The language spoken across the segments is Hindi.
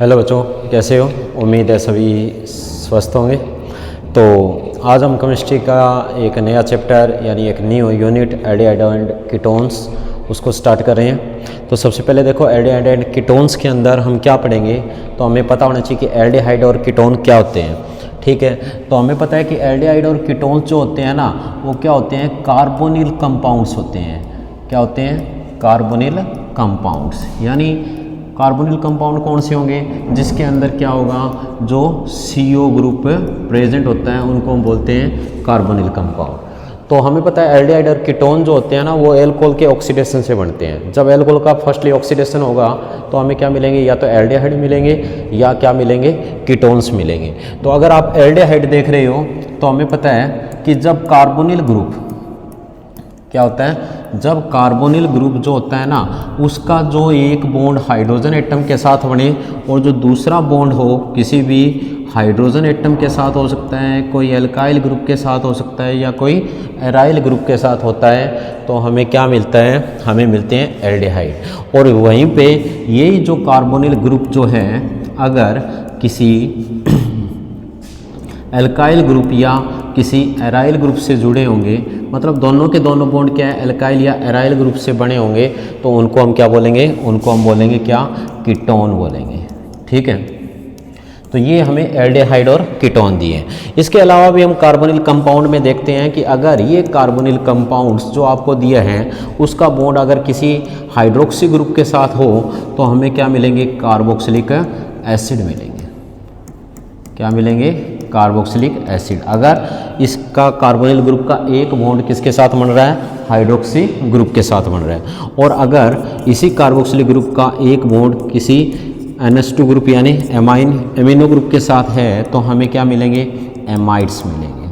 हेलो बच्चों, कैसे हो? उम्मीद है सभी स्वस्थ होंगे। तो आज हम केमिस्ट्री का एक नया चैप्टर यानी एक new unit aldehyde and ketones उसको स्टार्ट कर रहे हैं। तो सबसे पहले देखो, एल्डिहाइड एंड कीटोन्स के अंदर हम क्या पढ़ेंगे। तो हमें पता होना चाहिए कि एल्डिहाइड और कीटोन क्या होते हैं। ठीक है, तो हमें पता है कि एल्डिहाइड और कीटोन्स जो होते हैं ना, वो क्या होते हैं? कार्बोनिल कंपाउंड्स होते हैं। क्या होते हैं? Carbonyl compounds. यानी कार्बोनिल कंपाउंड कौन से होंगे? जिसके अंदर क्या होगा, जो CO ग्रुप प्रेजेंट होता है उनको हम बोलते हैं कार्बोनिल कंपाउंड। तो हमें पता है एल्डिहाइड और कीटोन जो होते हैं ना, वो एल्कोहल के ऑक्सीडेशन से बनते हैं। जब एल्कोहल का फर्स्टली ऑक्सीडेशन होगा तो हमें क्या मिलेंगे? या तो एल्डिहाइड मिलेंगे या क्या मिलेंगे? कीटोन्स मिलेंगे। तो अगर आप एल्डिहाइड देख रहे हो तो हमें पता है कि जब कार्बोनिल ग्रुप क्या होता है, जब कार्बोनिल ग्रुप जो होता है ना, उसका जो एक बॉन्ड हाइड्रोजन एटम के साथ बने और जो दूसरा बॉन्ड हो किसी भी हाइड्रोजन एटम के साथ हो सकता है, कोई एल्काइल ग्रुप के साथ हो सकता है या कोई एराइल ग्रुप के साथ होता है, तो हमें क्या मिलता है? हमें मिलते हैं एल्डिहाइड। और वहीं पे यही जो कार्बोनिल ग्रुप जो है, अगर किसी एल्काइल ग्रुप या किसी एराइल ग्रुप से जुड़े होंगे, मतलब दोनों के दोनों बॉन्ड क्या है, एल्काइल या एराइल ग्रुप से बने होंगे, तो उनको हम क्या बोलेंगे? उनको हम बोलेंगे क्या? कीटोन बोलेंगे। ठीक है, तो ये हमें एल्डिहाइड और कीटोन दिए हैं। इसके अलावा भी हम कार्बोनिल कंपाउंड में देखते हैं कि अगर ये कार्बोनिल कंपाउंड्स जो आपको दिए हैं उसका बॉन्ड अगर किसी हाइड्रोक्सी ग्रुप के साथ हो तो हमें क्या मिलेंगे? कार्बोक्सिलिक एसिड मिलेंगे। क्या मिलेंगे? Carboxylic acid. अगर इसका कार्बोनिल ग्रुप का एक बॉन्ड किसके साथ बन रहा है? हाइड्रोक्सी ग्रुप के साथ बन रहा है। और अगर इसी कार्बोक्सिलिक ग्रुप का एक बॉन्ड किसी NH2 ग्रुप यानी एमिनो ग्रुप के साथ है तो हमें क्या मिलेंगे? एमाइड्स मिलेंगे।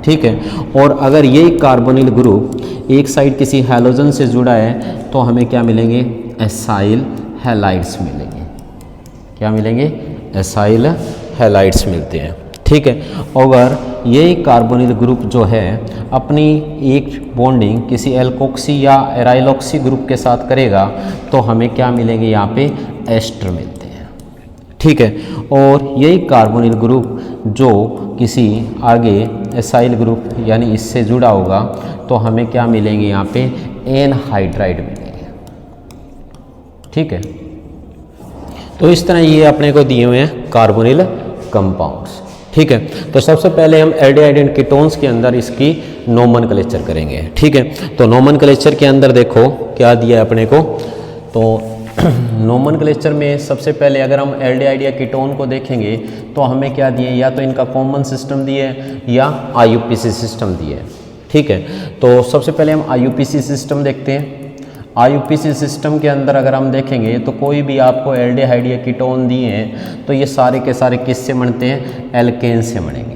ठीक है, और अगर यही कार्बोनिल ग्रुप एक साइड किसी हैलोजन से जुड़ा है तो हमें क्या मिलेंगे? एसाइल हैलाइड्स मिलेंगे। क्या मिलेंगे? एसाइल हैलाइड्स मिलते हैं। ठीक है, अगर यही कार्बोनिल ग्रुप जो है अपनी एक बॉन्डिंग किसी एल्कोक्सी या एराइलॉक्सी ग्रुप के साथ करेगा तो हमें क्या मिलेंगे? यहाँ पे एस्टर मिलते हैं। ठीक है, और यही कार्बोनिल ग्रुप जो किसी आगे एसाइल ग्रुप यानी इससे जुड़ा होगा तो हमें क्या मिलेंगे? यहाँ पे एनहाइड्राइड मिलेंगे। ठीक है, तो इस तरह ये अपने को दिए हुए हैं कार्बोनिल कंपाउंड्स। ठीक है, तो सबसे पहले हम एल्डिहाइड एंड कीटोन्स के अंदर इसकी नोमेनक्लेचर करेंगे। ठीक है, तो नोमेनक्लेचर के अंदर देखो क्या दिया है अपने को। तो नोमेनक्लेचर में सबसे पहले अगर हम एल्डिहाइड या कीटोन को देखेंगे तो हमें क्या दिए? या तो इनका कॉमन सिस्टम दिए या IUPAC सिस्टम दिए। ठीक है, तो सबसे पहले हम IUPAC सिस्टम देखते हैं। IUPAC सिस्टम के अंदर अगर हम देखेंगे तो कोई भी आपको एल्डिहाइड या कीटोन दिए हैं तो ये सारे के सारे किससे बनते हैं? एल्केन से बनेंगे।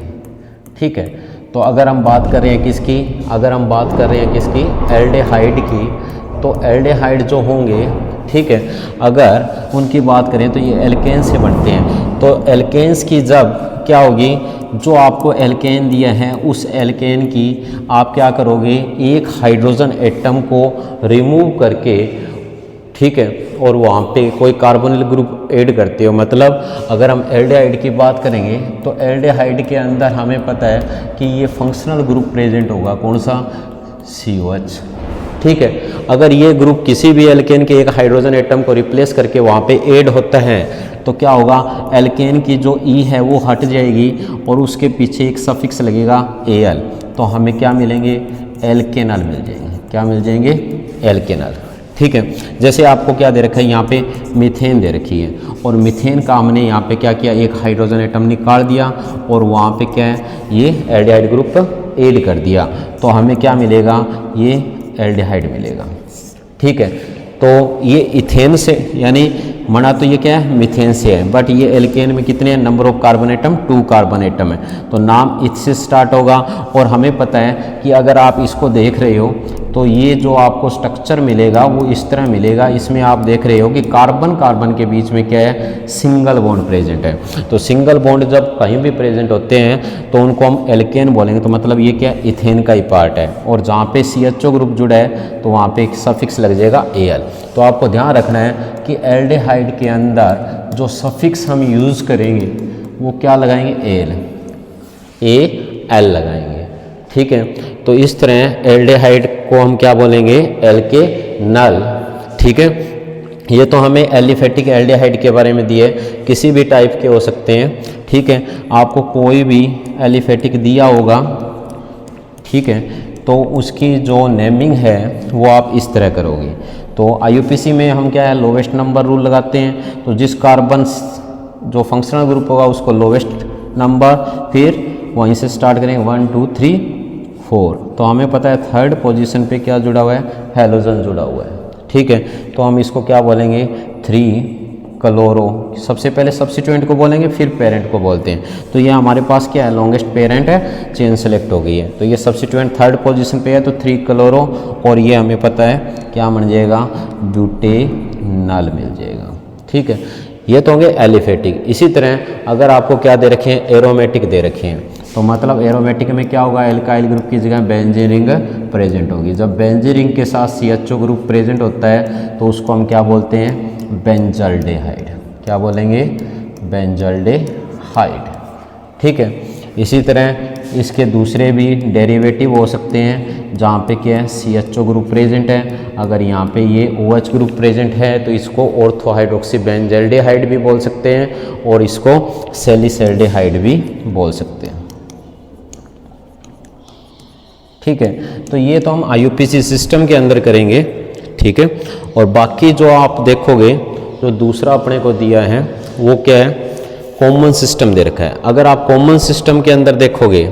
ठीक है, तो अगर हम बात कर रहे हैं किसकी? अगर हम बात कर रहे हैं किसकी? एल्डिहाइड की, तो एल्डिहाइड जो होंगे, ठीक है, अगर उनकी बात करें तो ये एल्केन से बनते हैं। तो एल्केन्स की जब क्या होगी, जो आपको एल्केन दिया है उस एल्केन की आप क्या करोगे? एक हाइड्रोजन एटम को रिमूव करके, ठीक है, और वहाँ पे कोई कार्बोनिल ग्रुप ऐड करते हो। मतलब अगर हम एल्डिहाइड की बात करेंगे तो एल्डिहाइड के अंदर हमें पता है कि ये फंक्शनल ग्रुप प्रेजेंट होगा। कौन सा? COH। ठीक है, अगर ये ग्रुप किसी भी एल्केन के एक हाइड्रोजन एटम को रिप्लेस करके वहाँ पे ऐड होता है तो क्या होगा? एल्केन की जो E है वो हट जाएगी और उसके पीछे एक सफिक्स लगेगा Al, तो हमें क्या मिलेंगे? एल्केनल मिल जाएंगे। क्या मिल जाएंगे? एल्केनल। ठीक है, जैसे आपको क्या दे रखा है? यहाँ पे मीथेन दे रखी है और मीथेन का हमने यहाँ पे क्या किया? एक हाइड्रोजन एटम निकाल दिया और वहाँ पे क्या है? ये एल्डिहाइड ग्रुप ऐड कर दिया, तो हमें क्या मिलेगा? ये एल्डिहाइड मिलेगा। ठीक है, तो ये इथेन से यानी मना तो ये क्या है? मीथेन से है, बट ये एल्केन में कितने हैं? Number of carbon atom 2 carbon atom है, तो नाम इथ से स्टार्ट होगा। और हमें पता है कि अगर आप इसको देख रहे हो तो ये जो आपको स्ट्रक्चर मिलेगा वो इस तरह मिलेगा। इसमें आप देख रहे हो कि कार्बन कार्बन के बीच में क्या है, सिंगल बॉन्ड प्रेजेंट है। तो सिंगल बॉन्ड जब कहीं भी प्रेजेंट होते हैं तो उनको हम एल्केन बोलेंगे। तो मतलब ये क्या इथेन का ही पार्ट है। और जहाँ पे CHO ग्रुप जुड़ा है तो वहाँ पे एक सफिक्स लग जाएगा Al। तो आपको ध्यान रखना है कि एल्डिहाइड के अंदर जो सफिक्स हम यूज़ करेंगे वो क्या लगाएंगे, Al लगाएंगे। ठीक है, तो इस तरह एल्डिहाइड को हम क्या बोलेंगे, एल्केनल। ठीक है, ये तो हमें एलिफेटिक एल्डिहाइड के बारे में दिए, किसी भी टाइप के हो सकते हैं। ठीक है, आपको कोई भी एलिफेटिक दिया होगा, ठीक है, तो उसकी जो नेमिंग है वो आप इस तरह करोगे। तो IUPAC में हम क्या है, लोवेस्ट नंबर रूल लगाते हैं। तो जिस कार्बन जो फंक्शनल ग्रुप होगा उसको लोवेस्ट नंबर, फिर वहीं से स्टार्ट करेंगे 1 2 3 4। तो हमें पता है थर्ड पोजीशन पे क्या जुड़ा हुआ है, हैलोजन जुड़ा हुआ है। ठीक है, तो हम इसको क्या बोलेंगे, 3 क्लोरो। सबसे पहले सब्स्टिट्यूएंट को बोलेंगे, फिर पेरेंट को बोलते हैं। तो ये हमारे पास क्या है, लॉन्गेस्ट पेरेंट है, चेन सेलेक्ट हो गई है। तो ये सब्स्टिट्यूएंट थर्ड पोजीशन पे है, तो 3 क्लोरो, और ये हमें पता है क्या बन जाएगा, ब्यूटेनॉल मिल जाएगा। ठीक है, ये तो होंगे एलिफेटिक। इसी तरह अगर आपको क्या दे रखे हैं, एरोमेटिक दे रखे हैं, तो मतलब एरोमेटिक में क्या होगा, एल्काइल ग्रुप की जगह बेंजीन रिंग प्रेजेंट होगी। जब बेंजीन रिंग के साथ CHO ग्रुप प्रेजेंट होता है तो उसको हम क्या बोलते हैं, बेंजल्डेहाइड। क्या बोलेंगे, बेंजल्डेहाइड। ठीक है, इसी तरह इसके दूसरे भी डेरिवेटिव हो सकते हैं जहाँ पे क्या है, CHO ग्रुप प्रेजेंट है। अगर यहाँ पे ये OH ग्रुप प्रेजेंट है तो इसको ऑर्थोहाइड्रोक्सी बेंजल्डेहाइड भी बोल सकते हैं, और इसको सैलिसैल्डेहाइड भी बोल सकते हैं। ठीक है, तो ये तो हम IUPAC सिस्टम के अंदर करेंगे। ठीक है, और बाकी जो आप देखोगे, जो दूसरा अपने को दिया है वो क्या है, कॉमन सिस्टम दे रखा है। अगर आप कॉमन सिस्टम के अंदर देखोगे,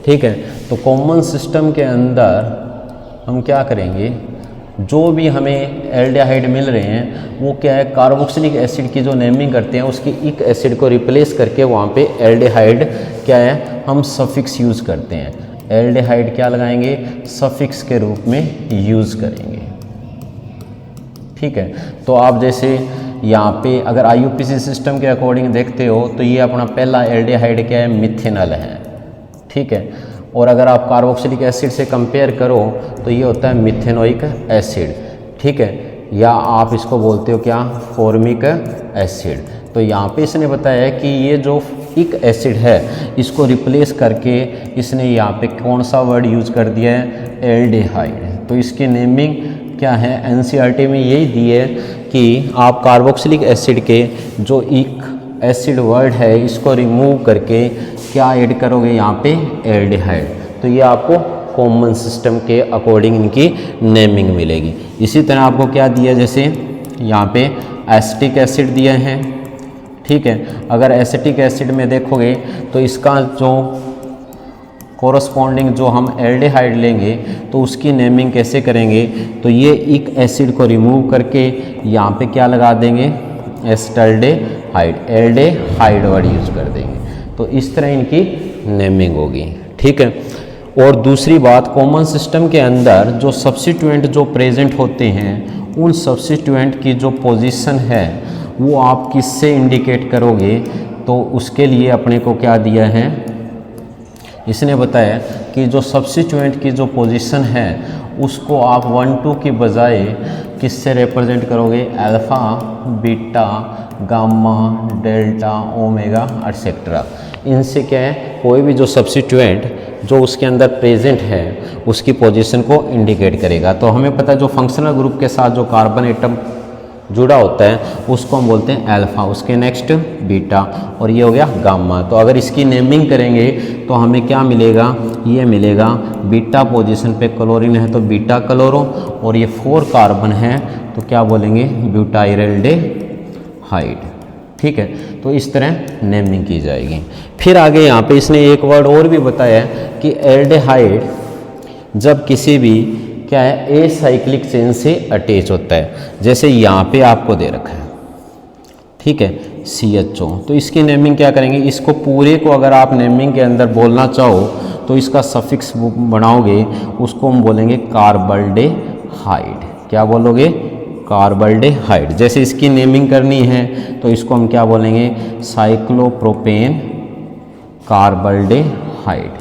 ठीक है, तो कॉमन सिस्टम के अंदर हम क्या करेंगे, जो भी हमें एल्डिहाइड मिल रहे हैं वो क्या है, कार्बोक्सिलिक एसिड की जो नेमिंग करते हैं उसकी इक एसिड को रिप्लेस करके वहाँ पे एल्डिहाइड क्या है, हम सफिक्स यूज़ करते हैं। एल्डिहाइड क्या लगाएंगे, सफिक्स के रूप में यूज़ करेंगे। ठीक है, तो आप जैसे यहाँ पे अगर IUPAC सिस्टम के अकॉर्डिंग देखते हो तो ये अपना पहला एल्डिहाइड क्या है, मिथेनॉल है। ठीक है, और अगर आप कार्बोक्सिलिक एसिड से कंपेयर करो तो ये होता है मिथेनोइक एसिड। ठीक है, या आप इसको बोलते हो क्या, फॉर्मिक एसिड। तो यहाँ पे इसने बताया है कि ये जो इक एसिड है इसको रिप्लेस करके इसने यहाँ पे कौन सा वर्ड यूज़ कर दिया है, एल्डिहाइड। तो इसकी नेमिंग क्या है, NCERT में यही दी है कि आप कार्बोक्सिलिक एसिड के जो इक एसिड वर्ड है इसको रिमूव करके क्या ऐड करोगे यहाँ पे, एल्डिहाइड। तो ये आपको कॉमन सिस्टम के अकॉर्डिंग इनकी नेमिंग मिलेगी। इसी तरह आपको क्या दिया, जैसे यहाँ पे एसिटिक एसिड दिए हैं। ठीक है, अगर एसिटिक एसिड में देखोगे तो इसका जो कोरस्पॉन्डिंग जो हम एल्डिहाइड लेंगे तो उसकी नेमिंग कैसे करेंगे, तो ये इक एसिड को रिमूव करके यहाँ पे क्या लगा देंगे, एस्टल्डेहाइड, एल्डेहाइड वर्ड यूज कर देंगे। तो इस तरह इनकी नेमिंग होगी। ठीक है, और दूसरी बात, कॉमन सिस्टम के अंदर जो सब्स्टिट्यूएंट जो प्रेजेंट होते हैं उन सब्स्टिट्यूएंट की जो पोजीशन है वो आप किससे इंडिकेट करोगे, तो उसके लिए अपने को क्या दिया है, इसने बताया कि जो सब्स्टिट्यूएंट की जो पोजीशन है उसको आप 1 2 की बजाय किससे रिप्रेजेंट करोगे, alpha, beta, gamma, delta, omega etcetera. इनसे क्या है, कोई भी जो सब्स्टिट्यूएंट जो उसके अंदर प्रेजेंट है उसकी पोजीशन को इंडिकेट करेगा। तो हमें पता है जो फंक्शनल ग्रुप के साथ जो कार्बन एटम जुड़ा होता है उसको हम बोलते हैं अल्फ़ा, उसके नेक्स्ट बीटा, और ये हो गया गामा। तो अगर इसकी नेमिंग करेंगे तो हमें क्या मिलेगा, ये मिलेगा बीटा पोजीशन पे क्लोरीन है तो बीटा क्लोरो, और ये 4 कार्बन है तो क्या बोलेंगे, ब्यूटाइल्डेहाइड। ठीक है, तो इस तरह नेमिंग की जाएगी। फिर आगे यहाँ पे इसने एक वर्ड और भी बताया कि एल्डिहाइड जब किसी भी क्या है, ए साइक्लिक चेन से अटैच होता है, जैसे यहाँ पे आपको दे रखा है। ठीक है, CHO। तो इसकी नेमिंग क्या करेंगे, इसको पूरे को अगर आप नेमिंग के अंदर बोलना चाहो तो इसका सफिक्स बनाओगे उसको हम बोलेंगे कार्बल्डेहाइड। क्या बोलोगे? कार्बल्डेहाइड। जैसे इसकी नेमिंग करनी है तो इसको हम क्या बोलेंगे? साइक्लोप्रोपेन कार्बल्डेहाइड,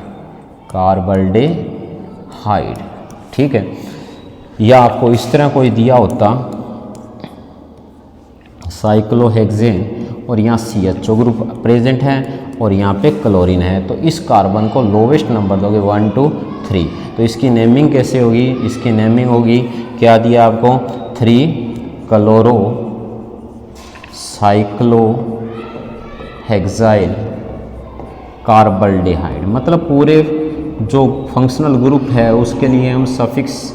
कार्बल्डेहाइड। ठीक है। या आपको इस तरह कोई दिया होता साइक्लोहेक्सेन और यहाँ CHO ग्रुप प्रेजेंट है और यहाँ पे क्लोरीन है, तो इस कार्बन को लोवेस्ट नंबर दोगे 1 2 3। तो इसकी नेमिंग कैसे होगी? इसकी नेमिंग होगी, क्या दिया आपको? 3 क्लोरो साइक्लोहेक्साइल कार्बल्डेहाइड। मतलब पूरे जो फंक्शनल ग्रुप है उसके लिए हम सफिक्स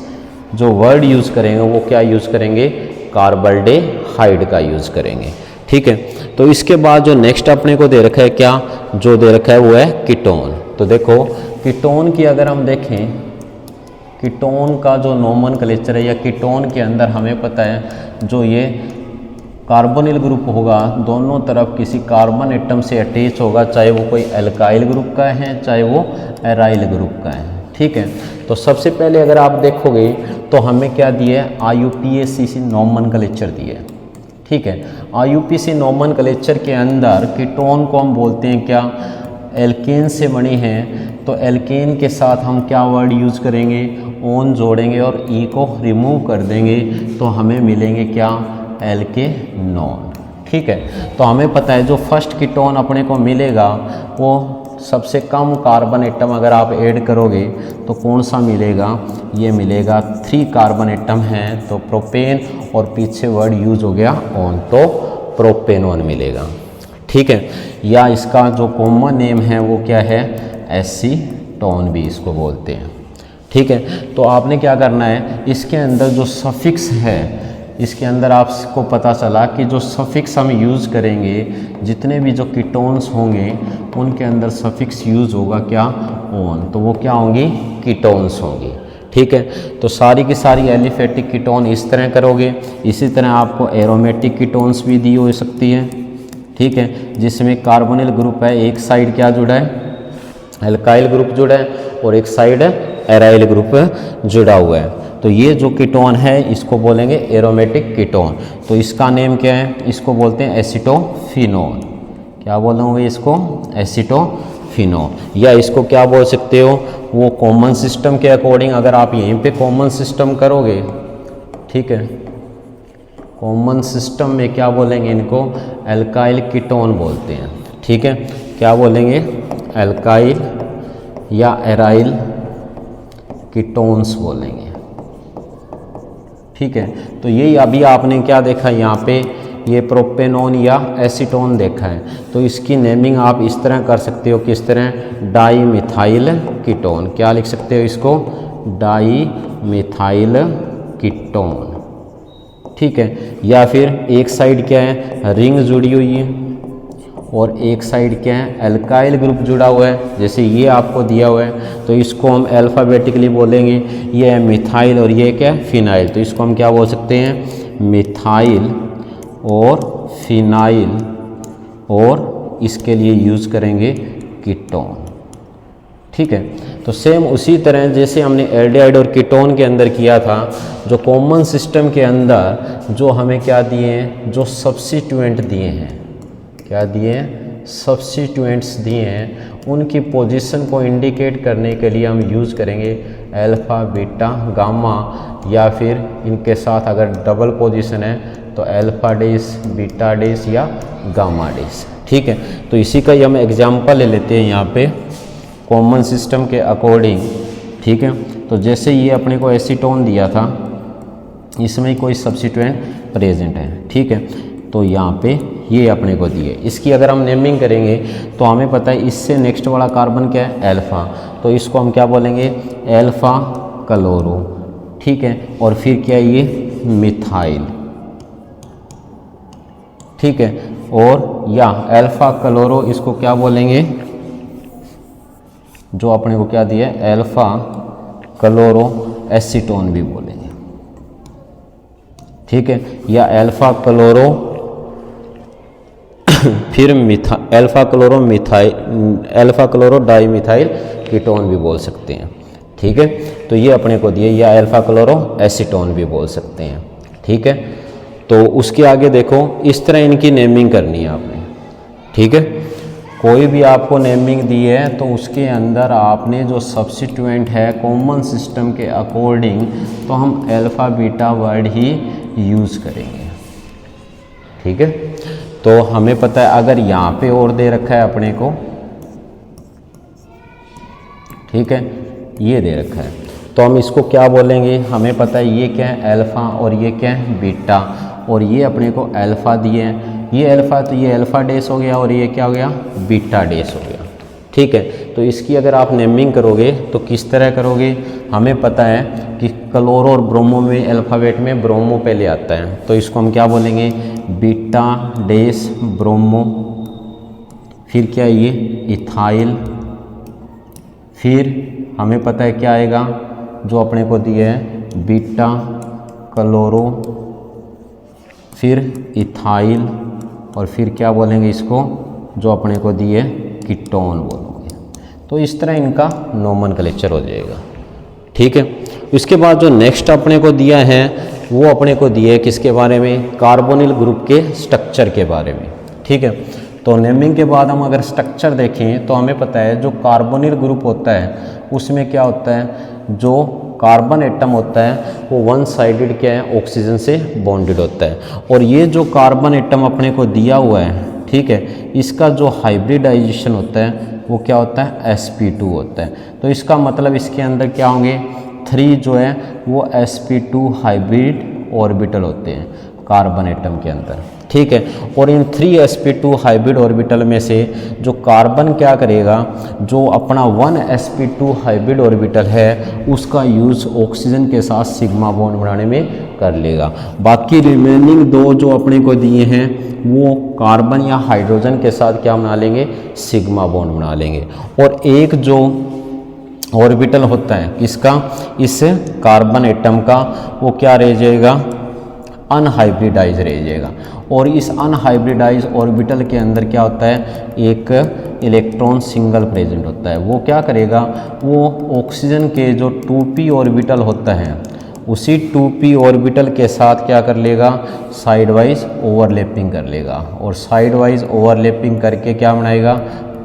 जो वर्ड यूज़ करेंगे वो क्या यूज़ करेंगे? कार्बल्डेहाइड का यूज़ करेंगे। ठीक है। तो इसके बाद जो नेक्स्ट अपने को दे रखा है, क्या जो दे रखा है वो है कीटोन। तो देखो कीटोन की अगर हम देखें, कीटोन का जो नोमेनक्लेचर है या कीटोन के अंदर हमें पता है जो ये कार्बोनिल ग्रुप होगा दोनों तरफ किसी कार्बन एटम से अटैच होगा, चाहे वो कोई एल्काइल ग्रुप का है चाहे वो एराइल ग्रुप का है। ठीक है। तो सबसे पहले अगर आप देखोगे तो हमें क्या दिया है? IUPAC नोमेनक्लेचर दिया है। ठीक है। IUPAC नोमेनक्लेचर के अंदर कीटोन को हम बोलते हैं क्या? एल्केन से बनी है, तो एल्केन के साथ हम क्या वर्ड यूज़ करेंगे? ओन जोड़ेंगे और ई को रिमूव कर देंगे तो हमें मिलेंगे क्या? एल्केनॉन। ठीक है। तो हमें पता है जो फर्स्ट कीटोन अपने को मिलेगा वो सबसे कम कार्बन एटम अगर आप ऐड करोगे तो कौन सा मिलेगा? ये मिलेगा 3 कार्बन एटम है तो प्रोपेन और पीछे वर्ड यूज हो गया ऑन, तो प्रोपेनॉन मिलेगा। ठीक है। या इसका जो कॉमन नेम है वो क्या है? एसीटोन भी इसको बोलते हैं। ठीक है। तो आपने क्या करना है, इसके अंदर जो सफिक्स है, इसके अंदर आपको पता चला कि जो सफिक्स हम यूज़ करेंगे, जितने भी जो कीटोन्स होंगे उनके अंदर सफिक्स यूज़ होगा क्या? ओन। तो वो क्या होंगी? कीटोन्स होंगी। ठीक है। तो सारी की सारी एलिफेटिक कीटोन इस तरह करोगे। इसी तरह आपको एरोमेटिक कीटोन्स भी दी हो सकती है। ठीक है। जिसमें कार्बोनिल ग्रुप है, एक साइड क्या जुड़ा है? एल्काइल ग्रुप जुड़ा है और एक साइड एराइल ग्रुप जुड़ा हुआ है। तो ये जो कीटोन है इसको बोलेंगे एरोमेटिक कीटोन। तो इसका नेम क्या है? इसको बोलते हैं एसीटोफिनोल। क्या बोलोगे इसको? एसीटोफिनोल। या इसको क्या बोल सकते हो? वो कॉमन सिस्टम के अकॉर्डिंग अगर आप यहीं पे कॉमन सिस्टम करोगे, ठीक है, कॉमन सिस्टम में क्या बोलेंगे इनको? एल्काइल कीटोन बोलते हैं। ठीक है। क्या बोलेंगे? एल्काइल या एराइल कीटोन्स बोलेंगे। ठीक है। तो यही अभी आपने क्या देखा यहाँ पे, ये प्रोपेनॉन या एसीटोन देखा है। तो इसकी नेमिंग आप इस तरह कर सकते हो, किस तरह? Dimethyl ketone. क्या लिख सकते हो इसको? Dimethyl ketone. ठीक है। या फिर एक साइड क्या है? रिंग जुड़ी हुई है और एक साइड क्या है? एल्काइल ग्रुप जुड़ा हुआ है, जैसे ये आपको दिया हुआ है। तो इसको हम अल्फ़ाबेटिकली बोलेंगे, ये है मिथाइल और ये क्या है? फिनाइल। तो इसको हम क्या बोल सकते हैं? मिथाइल और फिनाइल, और इसके लिए यूज़ करेंगे कीटोन। ठीक है। तो सेम उसी तरह जैसे हमने एल्डिहाइड और कीटोन के अंदर किया था, जो कॉमन सिस्टम के अंदर जो हमें क्या दिए हैं? जो सब्स्टिट्यूएंट दिए हैं, क्या दिए हैं? सब्स्टिट्यूएंट्स दिए हैं, उनकी पोजीशन को इंडिकेट करने के लिए हम यूज़ करेंगे अल्फ़ा, बीटा, गामा, या फिर इनके साथ अगर डबल पोजीशन है तो अल्फ़ा डेस, बीटा डेस या गामा डेस। ठीक है। तो इसी का ही हम एग्जाम्पल ले लेते हैं यहाँ पे कॉमन सिस्टम के अकॉर्डिंग। ठीक है। तो जैसे ये अपने को एसीटोन दिया था, इसमें कोई सब्स्टिट्यूएंट प्रेजेंट है। ठीक है। तो यहाँ पे ये अपने को दिए, इसकी अगर हम नेमिंग करेंगे तो हमें पता है इससे नेक्स्ट वाला कार्बन क्या है? अल्फ़ा। तो इसको हम क्या बोलेंगे? Alpha chloro. ठीक है। और फिर क्या है? ये मिथाइल। ठीक है। और या अल्फ़ा क्लोरो, इसको क्या बोलेंगे? जो अपने को क्या दिया है? अल्फ़ा क्लोरो एसीटोन भी बोलेंगे। ठीक है। या अल्फ़ा क्लोरो फिर alpha chloro di methyl ketone भी बोल सकते हैं। ठीक है, तो ये अपने को दिए, या अल्फा क्लोरो एसीटोन भी बोल सकते हैं। ठीक है, तो उसके आगे देखो, इस तरह इनकी नेमिंग करनी है आपने। ठीक है, कोई भी आपको नेमिंग दी है तो उसके अंदर आपने जो सब्स्टिट्यूएंट है कॉमन सिस्टम के अकॉर्डिंग, तो हम अल्फ़ा बीटा वर्ड ही यूज़ करेंगे। ठीक है, तो हमें पता है अगर यहाँ पे और दे रखा है अपने को, ठीक है, ये दे रखा है, तो हम इसको क्या बोलेंगे, हमें पता है ये क्या है अल्फ़ा और ये क्या है बीटा, और ये अपने को अल्फ़ा दिए हैं, ये अल्फ़ा, तो ये अल्फ़ा डैश हो गया और ये क्या हो गया, बीटा डैश हो गया। ठीक है, तो इसकी अगर आप नेमिंग करोगे तो किस तरह करोगे, हमें पता है कि क्लोरो और ब्रोमो में अल्फ़ाबेट में ब्रोमो पहले आता है, तो इसको हम क्या बोलेंगे, बीटा डैश ब्रोमो, फिर क्या ये इथाइल, फिर हमें पता है क्या आएगा जो अपने को दिया है बीटा क्लोरो, फिर इथाइल, और फिर क्या बोलेंगे इसको जो अपने को दिए कीटोन बोलोगे। तो इस तरह इनका नोमेनक्लेचर हो जाएगा। ठीक है, इसके बाद जो नेक्स्ट अपने को दिया है वो अपने को दिया है किसके बारे में, कार्बोनिल ग्रुप के स्ट्रक्चर के बारे में। ठीक है, तो नेमिंग के बाद हम अगर स्ट्रक्चर देखें तो हमें पता है जो कार्बोनिल ग्रुप होता है उसमें क्या होता है, जो कार्बन एटम होता है वो वन साइडेड क्या है, ऑक्सीजन से बॉन्डेड होता है, और ये जो कार्बन एटम अपने को दिया हुआ है, ठीक है, इसका जो हाइब्रिडाइजेशन होता है वो क्या होता है, sp2 होता है। तो इसका मतलब इसके अंदर क्या होंगे, 3 जो है वो sp2 हाइब्रिड ऑर्बिटल होते हैं कार्बन एटम के अंदर। ठीक है, और इन 3 sp2 हाइब्रिड ऑर्बिटल में से जो कार्बन क्या करेगा, जो अपना 1 sp2 हाइब्रिड ऑर्बिटल है उसका यूज़ ऑक्सीजन के साथ सिग्मा बॉन्ड बनाने में कर लेगा। बाकी रिमेनिंग 2 जो अपने को दिए हैं वो कार्बन या हाइड्रोजन के साथ क्या बना लेंगे, सिग्मा बॉन्ड बना लेंगे। और एक जो ऑर्बिटल होता है किसका, इस कार्बन एटम का, वो क्या रह जाएगा, अनहाइब्रिडाइज रह जाएगा। और इस अनहाइब्रिडाइज ऑर्बिटल के अंदर क्या होता है, एक इलेक्ट्रॉन सिंगल प्रेजेंट होता है। वो क्या करेगा, वो ऑक्सीजन के जो 2p ऑर्बिटल होता है उसी 2p ऑर्बिटल के साथ क्या कर लेगा, साइड वाइज ओवरलैपिंग कर लेगा, और साइड वाइज ओवरलैपिंग करके क्या बनाएगा,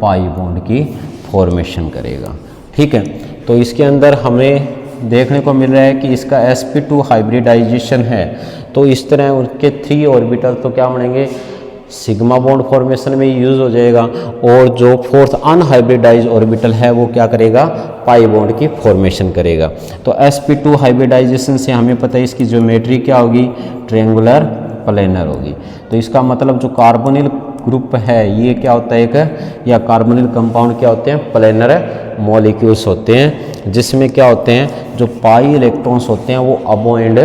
पाई बॉन्ड की फॉर्मेशन करेगा। ठीक है, तो इसके अंदर हमें देखने को मिल रहा है कि इसका sp2 हाइब्रिडाइजेशन है, तो इस तरह उनके 3 ऑर्बिटल तो क्या बनेंगे, सिग्मा बॉन्ड फॉर्मेशन में यूज़ हो जाएगा, और जो 4th अनहाइब्रिडाइज ऑर्बिटल है वो क्या करेगा, पाई बॉन्ड की फॉर्मेशन करेगा। तो sp2 हाइब्रिडाइजेशन से हमें पता है इसकी ज्योमेट्री क्या होगी, ट्रायंगुलर प्लेनर होगी। तो इसका मतलब जो कार्बोनिल ग्रुप है ये क्या होता है, एक या कार्बोनिल कंपाउंड क्या होते हैं, प्लेनर मॉलिक्यूल्स होते हैं, जिसमें क्या होते हैं, जो पाई इलेक्ट्रॉन्स होते हैं वो अबो एंड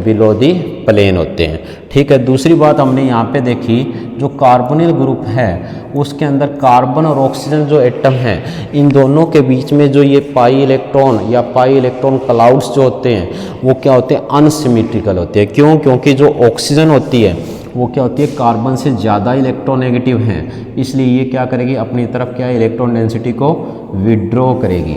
बिलो दी प्लेन होते हैं। ठीक है, दूसरी बात हमने यहाँ पे देखी, जो कार्बोनिल ग्रुप है उसके अंदर कार्बन और ऑक्सीजन जो एटम है, इन दोनों के बीच में जो ये पाई इलेक्ट्रॉन या पाई इलेक्ट्रॉन क्लाउड्स जो होते हैं वो क्या होते हैं, अनसिमेट्रिकल होते हैं। क्यों, क्योंकि जो ऑक्सीजन होती है वो क्या होती है, कार्बन से ज़्यादा इलेक्ट्रोनेगेटिव हैं, इसलिए ये क्या करेगी, अपनी तरफ क्या इलेक्ट्रॉन डेंसिटी को विड्रॉ करेगी।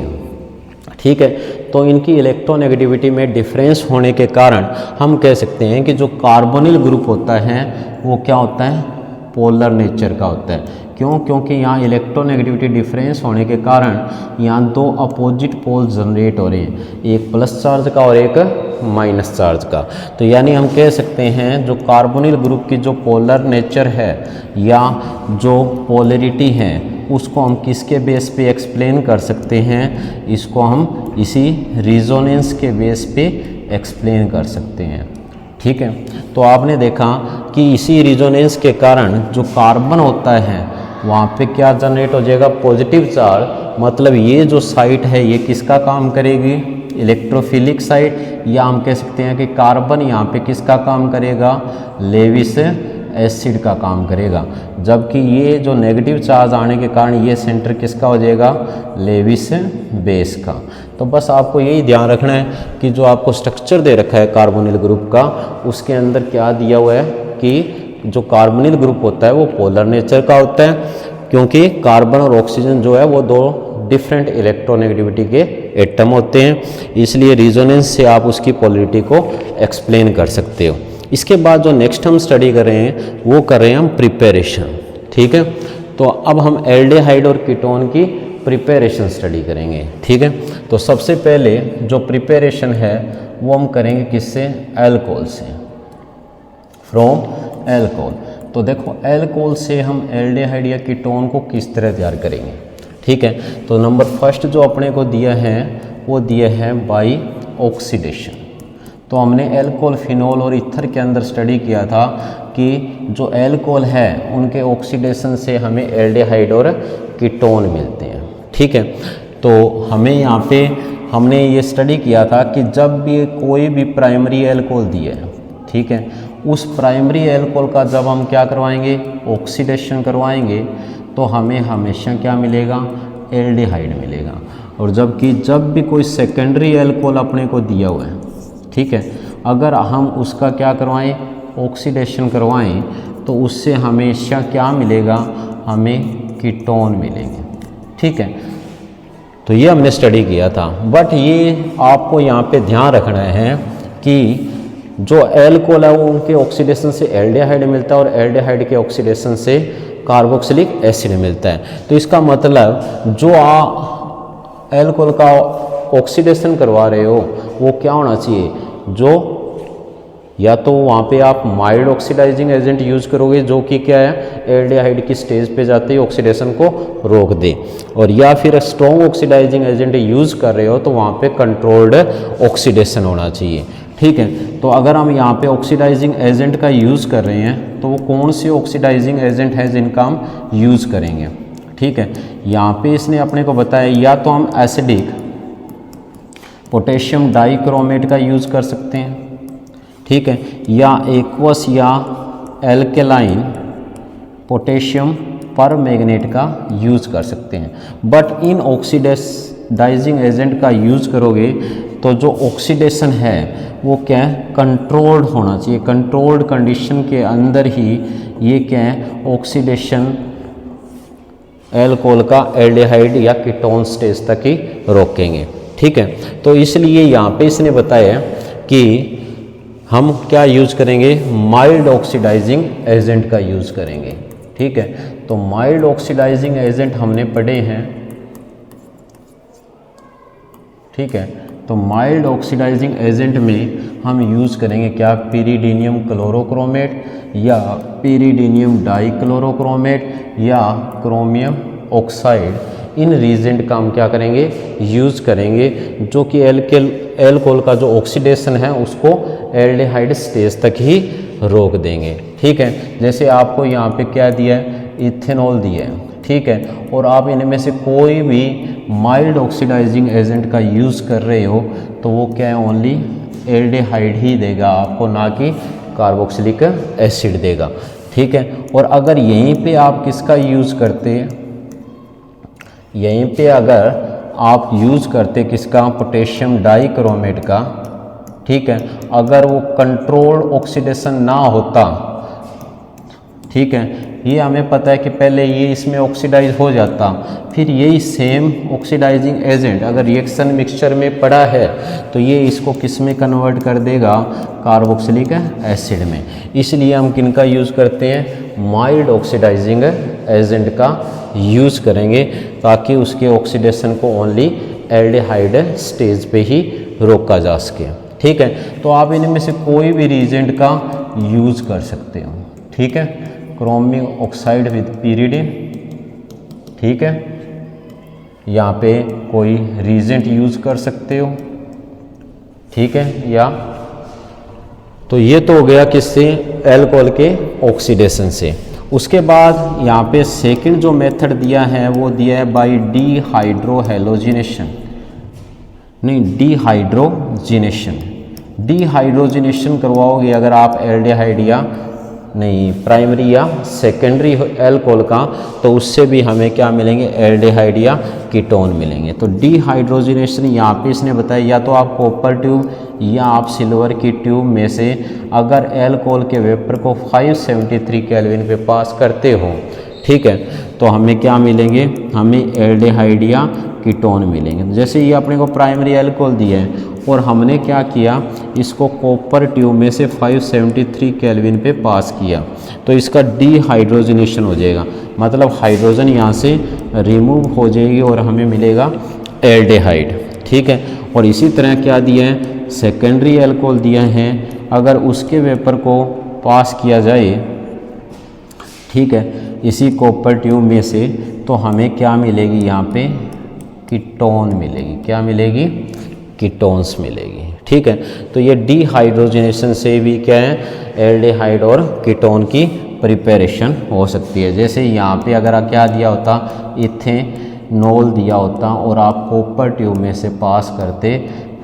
ठीक है, तो इनकी इलेक्ट्रोनेगेटिविटी में डिफरेंस होने के कारण हम कह सकते हैं कि जो कार्बोनिल ग्रुप होता है वो क्या होता है, पोलर नेचर का होता है। क्यों, क्योंकि यहाँ इलेक्ट्रोनेगेटिविटी डिफरेंस होने के कारण यहाँ 2 अपोजिट पोल जनरेट हो रहे हैं, एक प्लस चार्ज का और एक माइनस चार्ज का। तो यानी हम कह सकते हैं जो कार्बोनिल ग्रुप की जो पोलर नेचर है या जो पोलरिटी है उसको हम किसके बेस पे एक्सप्लेन कर सकते हैं, इसको हम इसी रिजोनेंस के बेस पे एक्सप्लेन कर सकते हैं। ठीक है, तो आपने देखा कि इसी रिजोनेंस के कारण जो कार्बन होता है वहाँ पे क्या जनरेट हो जाएगा, पॉजिटिव चार्ज। मतलब ये जो साइट है ये किसका काम करेगी, इलेक्ट्रोफिलिक साइट, या हम कह सकते हैं कि कार्बन यहाँ पे किसका काम करेगा, लेविस एसिड का काम करेगा। जबकि ये जो नेगेटिव चार्ज आने के कारण ये सेंटर किसका हो जाएगा, लेविस बेस का। तो बस आपको यही ध्यान रखना है कि जो आपको स्ट्रक्चर दे रखा है कार्बोनिल ग्रुप का, उसके अंदर क्या दिया हुआ है कि जो कार्बोनिल ग्रुप होता है वो पोलर नेचर का होता है, क्योंकि कार्बन और ऑक्सीजन जो है वो दो डिफरेंट इलेक्ट्रोनेगेटिविटी के एटम होते हैं, इसलिए रिजोनेंस से आप उसकी पोलरिटी को एक्सप्लेन कर सकते हो। इसके बाद जो नेक्स्ट हम स्टडी कर रहे हैं वो कर रहे हैं हम प्रिपरेशन। ठीक है, तो अब हम एल्डिहाइड और कीटोन की प्रिपरेशन स्टडी करेंगे। ठीक है, तो सबसे पहले जो प्रिपरेशन है वो हम करेंगे किससे, अल्कोहल से, फ्रॉम अल्कोहल। तो देखो अल्कोहल से हम एल्डिहाइड या कीटोन को किस तरह तैयार करेंगे। ठीक है, तो नंबर फर्स्ट जो अपने को दिया है वो दिया है बाई ऑक्सीडेशन। तो हमने एल्कोहल, फिनोल और ईथर के अंदर स्टडी किया था कि जो एल्कोहल है उनके ऑक्सीडेशन से हमें एल्डिहाइड और कीटोन मिलते हैं। ठीक है, तो हमें यहाँ पे हमने ये स्टडी किया था कि जब भी कोई भी प्राइमरी एल्कोहल दिया है, ठीक है, उस प्राइमरी एल्कोहल का जब हम क्या करवाएंगे, ऑक्सीडेशन करवाएंगे, तो हमें हमेशा क्या मिलेगा, एल्डिहाइड मिलेगा। और जबकि जब भी कोई सेकेंडरी एल्कोहल अपने को दिया हुआ है, ठीक है, अगर हम उसका क्या करवाएं, ऑक्सीडेशन करवाएं, तो उससे हमेशा क्या मिलेगा, हमें कीटोन मिलेंगे। ठीक है, तो ये हमने स्टडी किया था। बट ये आपको यहाँ पे ध्यान रखना है कि जो एल्कोहल है वो उनके ऑक्सीडेशन से एल्डिहाइड मिलता है और एल्डिहाइड के ऑक्सीडेशन से कार्बोक्सिलिक एसिड मिलता है। तो इसका मतलब जो एल्कोहल का ऑक्सीडेशन करवा रहे हो वो क्या होना चाहिए, जो या तो वहाँ पे आप माइल्ड ऑक्सीडाइजिंग एजेंट यूज़ करोगे जो कि क्या है, एल्डिहाइड की स्टेज पे जाते ही ऑक्सीडेशन को रोक दे, और या फिर स्ट्रॉन्ग ऑक्सीडाइजिंग एजेंट यूज़ कर रहे हो तो वहाँ पे कंट्रोल्ड ऑक्सीडेशन होना चाहिए। ठीक है, तो अगर हम यहाँ पे ऑक्सीडाइजिंग एजेंट का यूज़ कर रहे हैं तो वो कौन से ऑक्सीडाइजिंग एजेंट है जिनका हम यूज़ करेंगे। ठीक है, यहाँ पे इसने अपने को बताया या तो हम एसिडिक पोटेशियम डाइक्रोमेट का यूज़ कर सकते हैं, ठीक है, या एक्वस या एल्केलाइन पोटेशियम परमैंगनेट का यूज़ कर सकते हैं। बट इन ऑक्सीडाइजिंग एजेंट का यूज़ करोगे तो जो ऑक्सीडेशन है वो क्या है, कंट्रोल्ड होना चाहिए। कंट्रोल्ड कंडीशन के अंदर ही ये क्या है, ऑक्सीडेशन एल्कोहल का एल्डिहाइड या कीटोन स्टेज तक ही रोकेंगे। ठीक है, तो इसलिए यहाँ पे इसने बताया कि हम क्या यूज़ करेंगे, माइल्ड ऑक्सीडाइजिंग एजेंट का यूज़ करेंगे। ठीक है, तो माइल्ड ऑक्सीडाइजिंग एजेंट हमने पढ़े हैं। ठीक है, तो माइल्ड ऑक्सीडाइजिंग एजेंट में हम यूज़ करेंगे क्या, पिरीडीनियम क्लोरोक्रोमेट या पिरीडीनियम डाइक्लोरोक्रोमेट या क्रोमियम ऑक्साइड। इन रीजेंट का हम क्या करेंगे, यूज़ करेंगे, जो कि एल्कोहल का जो ऑक्सीडेशन है उसको एल्डिहाइड स्टेज तक ही रोक देंगे। ठीक है, जैसे आपको यहाँ पे क्या दिया है, इथेनॉल दिया है। ठीक है, और आप इनमें से कोई भी माइल्ड ऑक्सीडाइजिंग एजेंट का यूज़ कर रहे हो तो वो क्या है, ओनली एल्डिहाइड ही देगा आपको, ना कि कार्बोक्सिलिक एसिड देगा। ठीक है, और अगर यहीं पे आप किसका यूज़ करते हैं, यहीं पे अगर आप यूज़ करते किसका, पोटेशियम डाइक्रोमेट का, ठीक है, अगर वो कंट्रोल्ड ऑक्सीडेशन ना होता, ठीक है, ये हमें पता है कि पहले ये इसमें ऑक्सीडाइज हो जाता, फिर यही सेम ऑक्सीडाइजिंग एजेंट अगर रिएक्शन मिक्सचर में पड़ा है तो ये इसको किस में कन्वर्ट कर देगा, कार्बोक्सिलिक एसिड में। इसलिए हम किन का यूज़ करते हैं, माइल्ड ऑक्सीडाइजिंग एजेंट का यूज़ करेंगे, ताकि उसके ऑक्सीडेशन को ओनली एल्डिहाइड स्टेज पे ही रोका जा सके। ठीक है, तो आप इनमें से कोई भी रीजेंट का यूज़ कर सकते हो। ठीक है, क्रोमियम ऑक्साइड विद पिरीडिन, ठीक है, यहाँ पे कोई रीजेंट यूज़ कर सकते हो। ठीक है, या तो ये तो हो गया किससे, एल्कोहल के ऑक्सीडेशन से। उसके बाद यहाँ पे सेकंड जो मेथड दिया है वो दिया है बाय डीहाइड्रोहेलोजिनेशन, नहीं डीहाइड्रोजिनेशन। डीहाइड्रोजिनेशन करवाओगे अगर आप एल्डिहाइड या नहीं प्राइमरी या सेकेंडरी एल्कोहल का, तो उससे भी हमें क्या मिलेंगे, एल्डिहाइड या कीटोन मिलेंगे। तो डिहाइड्रोजनेशन यहाँ पे इसने बताया, या तो आप कॉपर ट्यूब या आप सिल्वर की ट्यूब में से अगर एल्कोहल के वेपर को 573 केल्विन पे पास करते हो, ठीक है, तो हमें क्या मिलेंगे, हमें एल्डिहाइड या कीटोन मिलेंगे। जैसे ये अपने को प्राइमरी एल्कोहल दिया है और हमने क्या किया, इसको कॉपर ट्यूब में से 573 केल्विन पे पास किया, तो इसका डिहाइड्रोजनेशन हो जाएगा, मतलब हाइड्रोजन यहाँ से रिमूव हो जाएगी और हमें मिलेगा एल्डिहाइड, ठीक है। और इसी तरह क्या दिया है, सेकेंडरी एल्कोहल दिया है, अगर उसके वेपर को पास किया जाए, ठीक है, इसी कॉपर ट्यूब में से, तो हमें क्या मिलेगी, यहाँ पे कीटोन मिलेगी। क्या मिलेगी, कीटोन्स मिलेगी, ठीक है। तो ये डिहाइड्रोजनेशन से भी क्या है, एल्डिहाइड और कीटोन की प्रिपरेशन हो सकती है। जैसे यहाँ पे अगर क्या दिया होता, इथेनॉल दिया होता और आप कॉपर ट्यूब में से पास करते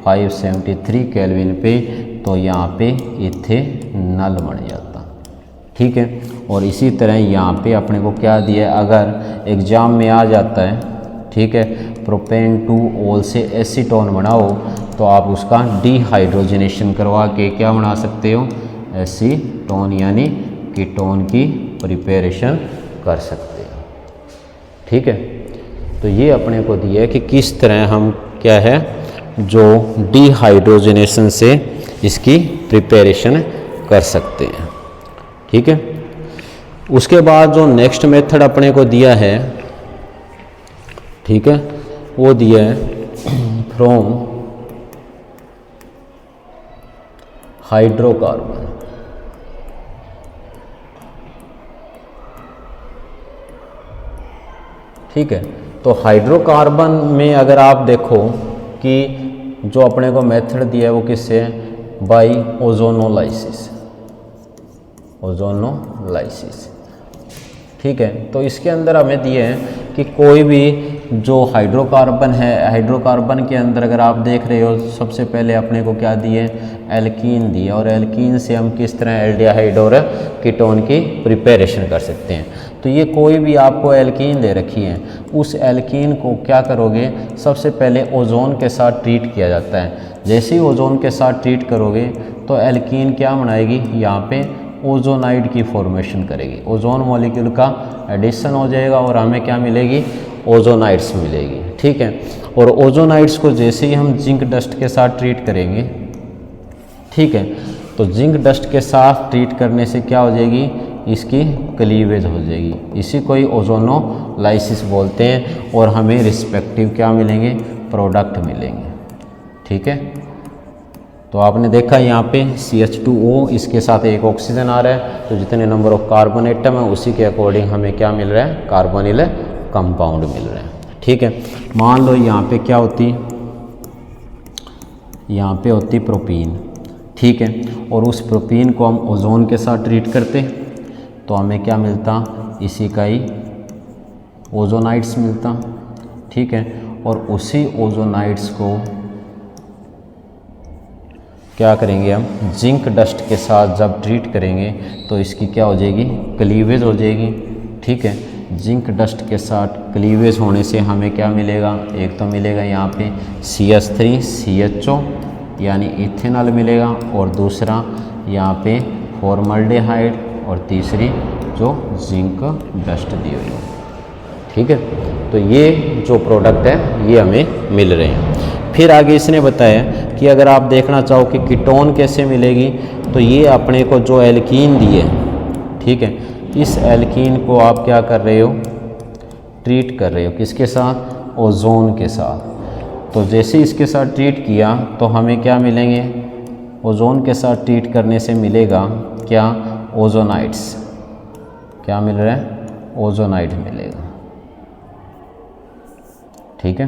573 केल्विन पे, तो यहाँ पे इथेनॉल बन जाता, ठीक है। और इसी तरह यहाँ पे अपने को क्या दिया है, अगर एग्ज़ाम में आ जाता है, ठीक है, प्रोपेन टू ऑल से एसीटोन बनाओ, तो आप उसका डिहाइड्रोजनेशन करवा के क्या बना सकते हो, एसीटोन यानी कीटोन की प्रिपरेशन कर सकते हो, ठीक है। तो ये अपने को दिया है कि किस तरह हम क्या है, जो डिहाइड्रोजनेशन से इसकी प्रिपरेशन कर सकते हैं, ठीक है। उसके बाद जो नेक्स्ट मेथड अपने को दिया है, ठीक है, वो दिया है फ्रॉम हाइड्रोकार्बन, ठीक है। तो हाइड्रोकार्बन में अगर आप देखो कि जो अपने को मेथड दिया है वो किससे है, बाई ओजोनोलाइसिस, ओजोनोलाइसिस, ठीक है। तो इसके अंदर हमें दिए हैं कि कोई भी जो हाइड्रोकार्बन है, हाइड्रोकार्बन के अंदर अगर आप देख रहे हो, सबसे पहले अपने को क्या दिए, एल्कीन दिए, और एल्कीन से हम किस तरह एल्डिहाइड और कीटोन की प्रिपरेशन कर सकते हैं। तो ये कोई भी आपको एल्कीन दे रखी है, उस एल्कीन को क्या करोगे, सबसे पहले ओजोन के साथ ट्रीट किया जाता है। जैसे ही ओजोन के साथ ट्रीट करोगे तो एल्कीन क्या बनाएगी, यहाँ पे ओजोनाइड की फॉर्मेशन करेगी, ओजोन मॉलिक्यूल का एडिशन हो जाएगा और हमें क्या मिलेगी, ओजोनाइड्स मिलेगी, ठीक है। और ओजोनाइड्स को जैसे ही हम जिंक डस्ट के साथ ट्रीट करेंगे, ठीक है, तो जिंक डस्ट के साथ ट्रीट करने से क्या हो जाएगी, इसकी क्लीवेज हो जाएगी, इसी को ही ओजोनोलाइसिस बोलते हैं, और हमें रिस्पेक्टिव क्या मिलेंगे, प्रोडक्ट मिलेंगे, ठीक है। तो आपने देखा यहाँ पे CH2O, इसके साथ एक ऑक्सीजन आ रहा है, तो जितने नंबर ऑफ कार्बन एटम है उसी के अकॉर्डिंग हमें क्या मिल रहा है, कार्बोनिल कंपाउंड मिल रहा है, ठीक है। मान लो यहाँ पे क्या होती, यहाँ पे होती प्रोपीन, ठीक है, और उस प्रोपीन को हम ओजोन के साथ ट्रीट करते तो हमें क्या मिलता, इसी का ही ओजोनाइड्स मिलता, ठीक है। और उसी ओजोनाइड्स को क्या करेंगे हम, जिंक डस्ट के साथ जब ट्रीट करेंगे तो इसकी क्या हो जाएगी, क्लीवेज हो जाएगी, ठीक है। जिंक डस्ट के साथ क्लीवेज होने से हमें क्या मिलेगा, एक तो मिलेगा यहाँ पे CH3CHO यानी इथेनॉल मिलेगा, और दूसरा यहाँ पे फॉर्मल्डिहाइड, और तीसरी जो जिंक डस्ट दी हुई है, ठीक है। तो ये जो प्रोडक्ट है ये हमें मिल रहे हैं। फिर आगे इसने बताया कि अगर आप देखना चाहो कि कीटोन कैसे मिलेगी, तो ये अपने को जो एल्कीन दी है, ठीक है, इस एल्कीन को आप क्या कर रहे हो, ट्रीट कर रहे हो, किसके साथ, ओजोन के साथ। तो जैसे इसके साथ ट्रीट किया तो हमें क्या मिलेंगे, ओजोन के साथ ट्रीट करने से मिलेगा क्या, ओजोनाइड्स, क्या मिल रहा है, ओजोनाइड मिलेगा, ठीक है।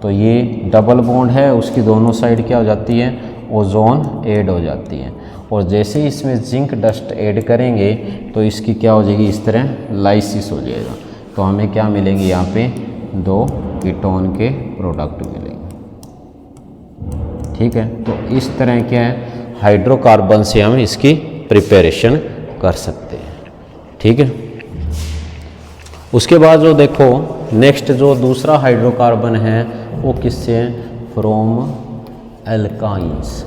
तो ये डबल बॉन्ड है, उसकी दोनों साइड क्या हो जाती है, ओजोन ऐड हो जाती है, और जैसे ही इसमें जिंक डस्ट ऐड करेंगे तो इसकी क्या हो जाएगी, इस तरह लाइसिस हो जाएगा, तो हमें क्या मिलेंगे, यहाँ पे 2 कीटोन के प्रोडक्ट मिलेंगे, ठीक है। तो इस तरह क्या है, हाइड्रोकार्बन से हम इसकी प्रिपरेशन कर सकते हैं। ठीक है, उसके बाद जो देखो नेक्स्ट जो दूसरा हाइड्रोकार्बन है वो किससे है, फ्रॉम एल्काइंस।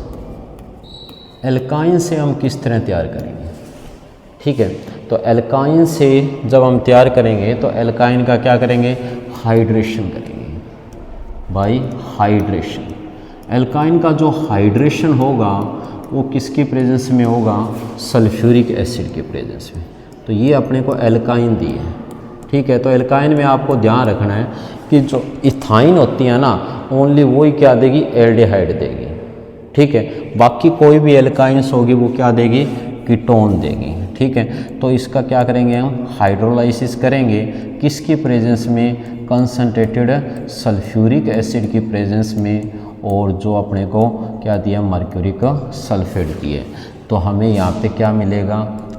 एल्काइन से हम किस तरह तैयार करेंगे, ठीक है, तो एल्काइन से जब हम तैयार करेंगे तो एल्काइन का क्या करेंगे, हाइड्रेशन करेंगे बाय हाइड्रेशन। एल्काइन का जो हाइड्रेशन होगा वो किसकी प्रेजेंस में होगा, सल्फ्यूरिक एसिड के प्रेजेंस में। तो ये अपने को एल्काइन दी है। ठीक है, तो एल्काइन में आपको ध्यान रखना है कि जो इथाइन होती है ना, ओनली वही क्या देगी, एल्डिहाइड देगी। ठीक है, बाकी कोई भी एल्काइंस होगी वो क्या देगी, कीटोन देगी। ठीक है, तो इसका क्या करेंगे हम, हाइड्रोलाइसिस करेंगे किसकी प्रेजेंस में, कंसनट्रेटेड सल्फ्यूरिक एसिड की प्रेजेंस में, और जो अपने को क्या दिया, मर्क्यूरिक सल्फेट दिए। तो हमें यहाँ पे क्या मिलेगा,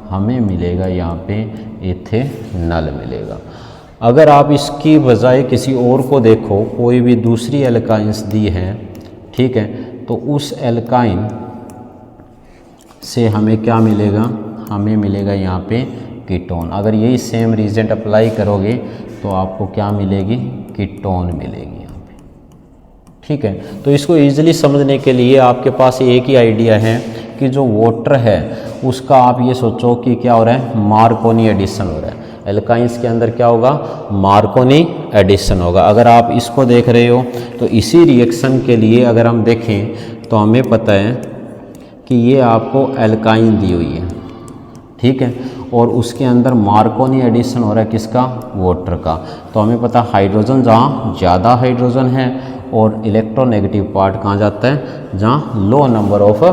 हमें मिलेगा यहाँ पे इथेनॉल मिलेगा। अगर आप इसकी बजाय किसी और को देखो, कोई भी दूसरी एल्काइंस दी है, ठीक है, तो उस एल्काइन से हमें क्या मिलेगा, हमें मिलेगा यहाँ पे कीटोन। अगर यही सेम रीजेंट अप्लाई करोगे तो आपको क्या मिलेगी, कीटोन मिलेगी यहाँ पे। ठीक है, तो इसको इजीली समझने के लिए आपके पास एक ही आइडिया है कि जो वाटर है उसका आप ये सोचो कि क्या हो रहा है, मार्कोनी एडिशन हो रहा है। एल्काइंस के अंदर क्या होगा, मार्कोनी एडिशन होगा। अगर आप इसको देख रहे हो तो इसी रिएक्शन के लिए अगर हम देखें तो हमें पता है कि ये आपको एल्काइन दी हुई है। ठीक है, और उसके अंदर मार्कोनी एडिशन हो रहा है किसका, वाटर का। तो हमें पता हाइड्रोजन जहाँ ज़्यादा हाइड्रोजन है और इलेक्ट्रोनेगेटिव पार्ट कहाँ जाता है, जहाँ low number of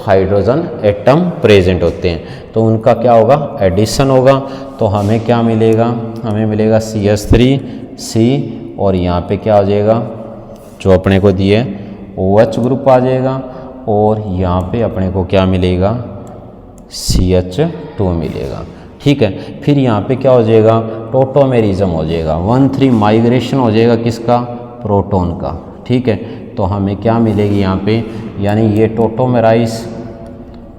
hydrogen atom present होते हैं, तो उनका क्या होगा, एडिशन होगा। तो हमें क्या मिलेगा, हमें मिलेगा CH3C, और यहाँ पे क्या हो जाएगा, जो अपने को दिए OH ग्रुप आ जाएगा, और यहाँ पे अपने को क्या मिलेगा, CH2 मिलेगा। ठीक है, फिर यहाँ पे क्या हो जाएगा, टोटोमेरिज्म हो जाएगा, 1,3 माइग्रेशन हो जाएगा किसका, प्रोटॉन का। ठीक है, तो हमें क्या मिलेगी यहाँ पे, यानी ये टोटोमेराइज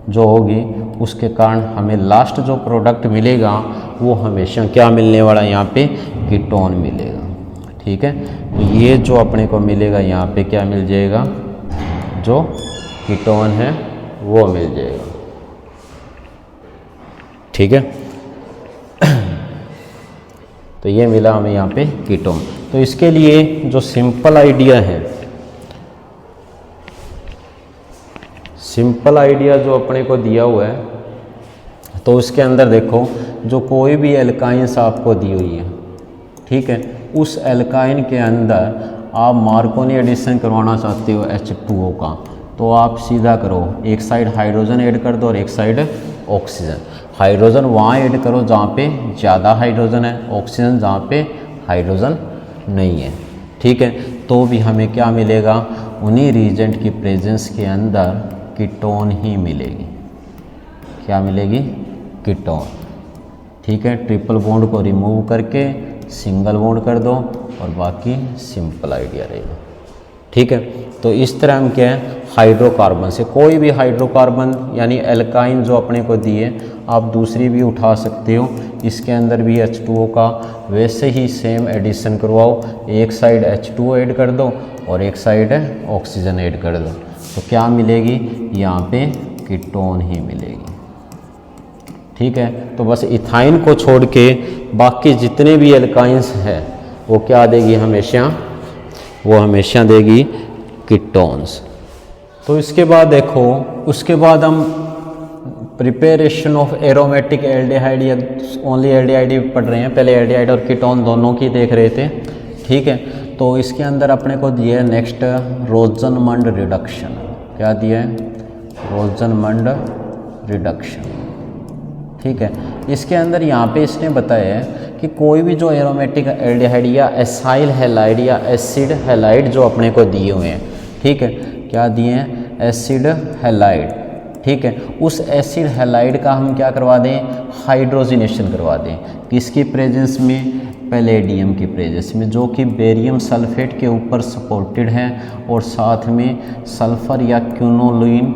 जो होगी उसके कारण हमें लास्ट जो प्रोडक्ट मिलेगा वो हमेशा क्या मिलने वाला है, यहाँ पे कीटोन मिलेगा। ठीक है, तो ये जो अपने को मिलेगा यहाँ पे क्या मिल जाएगा, जो कीटोन है वो मिल जाएगा। ठीक है, तो ये मिला हमें यहाँ पे कीटोन। तो इसके लिए जो सिंपल आइडिया है, सिंपल आइडिया जो अपने को दिया हुआ है, तो उसके अंदर देखो जो कोई भी एल्काइंस आपको दी हुई है, ठीक है, उस एल्काइन के अंदर आप मार्कोनी एडिशन करवाना चाहते हो H2O का, तो आप सीधा करो, एक साइड हाइड्रोजन ऐड कर दो और एक साइड ऑक्सीजन। हाइड्रोजन वहाँ ऐड करो जहाँ पे ज़्यादा हाइड्रोजन है, ऑक्सीजन जहाँ पे हाइड्रोजन नहीं है। ठीक है, तो भी हमें क्या मिलेगा, उन्हीं रीजेंट की प्रेजेंस के अंदर कीटोन ही मिलेगी। क्या मिलेगी, कीटोन। ठीक है, ट्रिपल बॉन्ड को रिमूव करके सिंगल बॉन्ड कर दो और बाकी सिंपल आइडिया रहेगा। ठीक है, तो इस तरह हम क्या है, हाइड्रोकार्बन से कोई भी हाइड्रोकार्बन यानी एल्काइन जो अपने को दिए, आप दूसरी भी उठा सकते हो, इसके अंदर भी H2O का वैसे ही सेम एडिशन करवाओ, एक साइड H2O ऐड कर दो और एक साइड ऑक्सीजन ऐड कर दो, तो क्या मिलेगी, यहाँ पे कीटोन ही मिलेगी। ठीक है, तो बस इथाइन को छोड़ के बाकी जितने भी एल्काइंस हैं वो क्या देगी, हमेशा वो हमेशा देगी कीटोन्स। तो इसके बाद देखो, उसके बाद हम प्रिपरेशन ऑफ एरोमेटिक एल्डिहाइड या ओनली एल्डिहाइड पढ़ रहे हैं, पहले एल्डिहाइड और कीटोन दोनों की देख रहे थे। ठीक है, तो इसके अंदर अपने को दिया है नेक्स्ट रोजनमंड रिडक्शन। क्या दिया है, रोजनमंड रिडक्शन। ठीक है, इसके अंदर यहाँ पे इसने बताया है कि कोई भी जो एरोमेटिक एल्डिहाइड या एसाइल हैलाइड या एसिड हैलाइड जो अपने को दिए हुए हैं, ठीक है, क्या दिए हैं, एसिड हैलाइड। ठीक है, उस एसिड हैलाइड का हम क्या करवा दें, हाइड्रोजिनेशन करवा दें, किसकी प्रेजेंस में, पैलेडियम की प्रेजेंस में, जो कि बेरियम सल्फेट के ऊपर सपोर्टेड है, और साथ में सल्फर या क्यूनोलिन